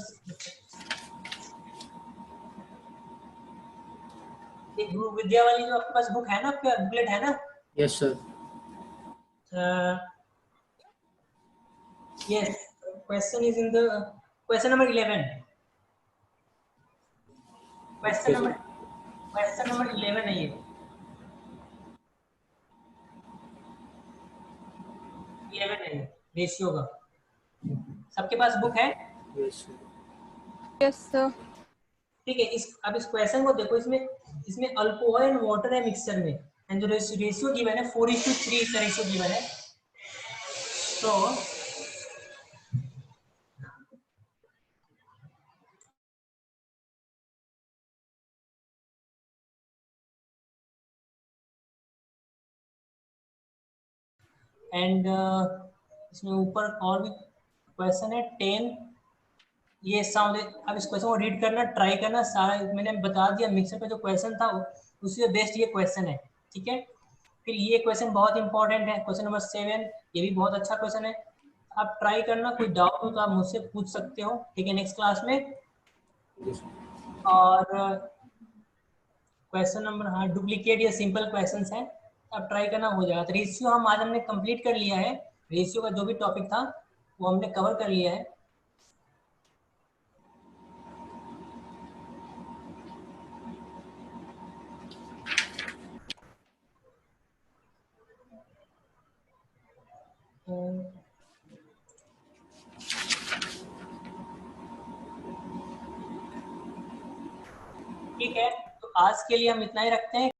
ये ध्रुव विद्या वाली जो आपके पास बुक है ना, आपका बुकलेट है ना? Yes sir. Yes, question is in the question number 11. Question Okay, number 11 है ये। रेशियो का। सबके पास बुक है? Yes sir. Yes sir. ठीक है, अब इस क्वेश्चन को देखो, इसमें अल्कोहल एंड वाटर है मिक्सचर में, एंड जो रेशियो गिवन है 4:3 इसका रेशियो गिवन है। तो एंड इसमें ऊपर और भी क्वेश्चन है 10, ये साउंड। अब इस क्वेश्चन को रीड करना, ट्राई करना, सारा मैंने बता दिया। मिक्सर का जो क्वेश्चन था उसी में बेस्ट ये क्वेश्चन है, ठीक है। फिर ये क्वेश्चन बहुत इंपॉर्टेंट है, क्वेश्चन नंबर 7, ये भी बहुत अच्छा क्वेश्चन है। आप ट्राई करना, कोई डाउट हो तो आप मुझसे पूछ सकते हो, ठीक है, नेक्स्ट क्लास में। और क्वेश्चन नंबर, हाँ, डुप्लीकेट या सिंपल क्वेश्चंस हैं, आप ट्राई करना, हो जाएगा। तो रेशियो हम आज हमने कंप्लीट कर लिया है, रेशियो का जो भी टॉपिक था वो हमने कवर कर लिया है। ठीक है, तो आज के लिए हम इतना ही रखते हैं।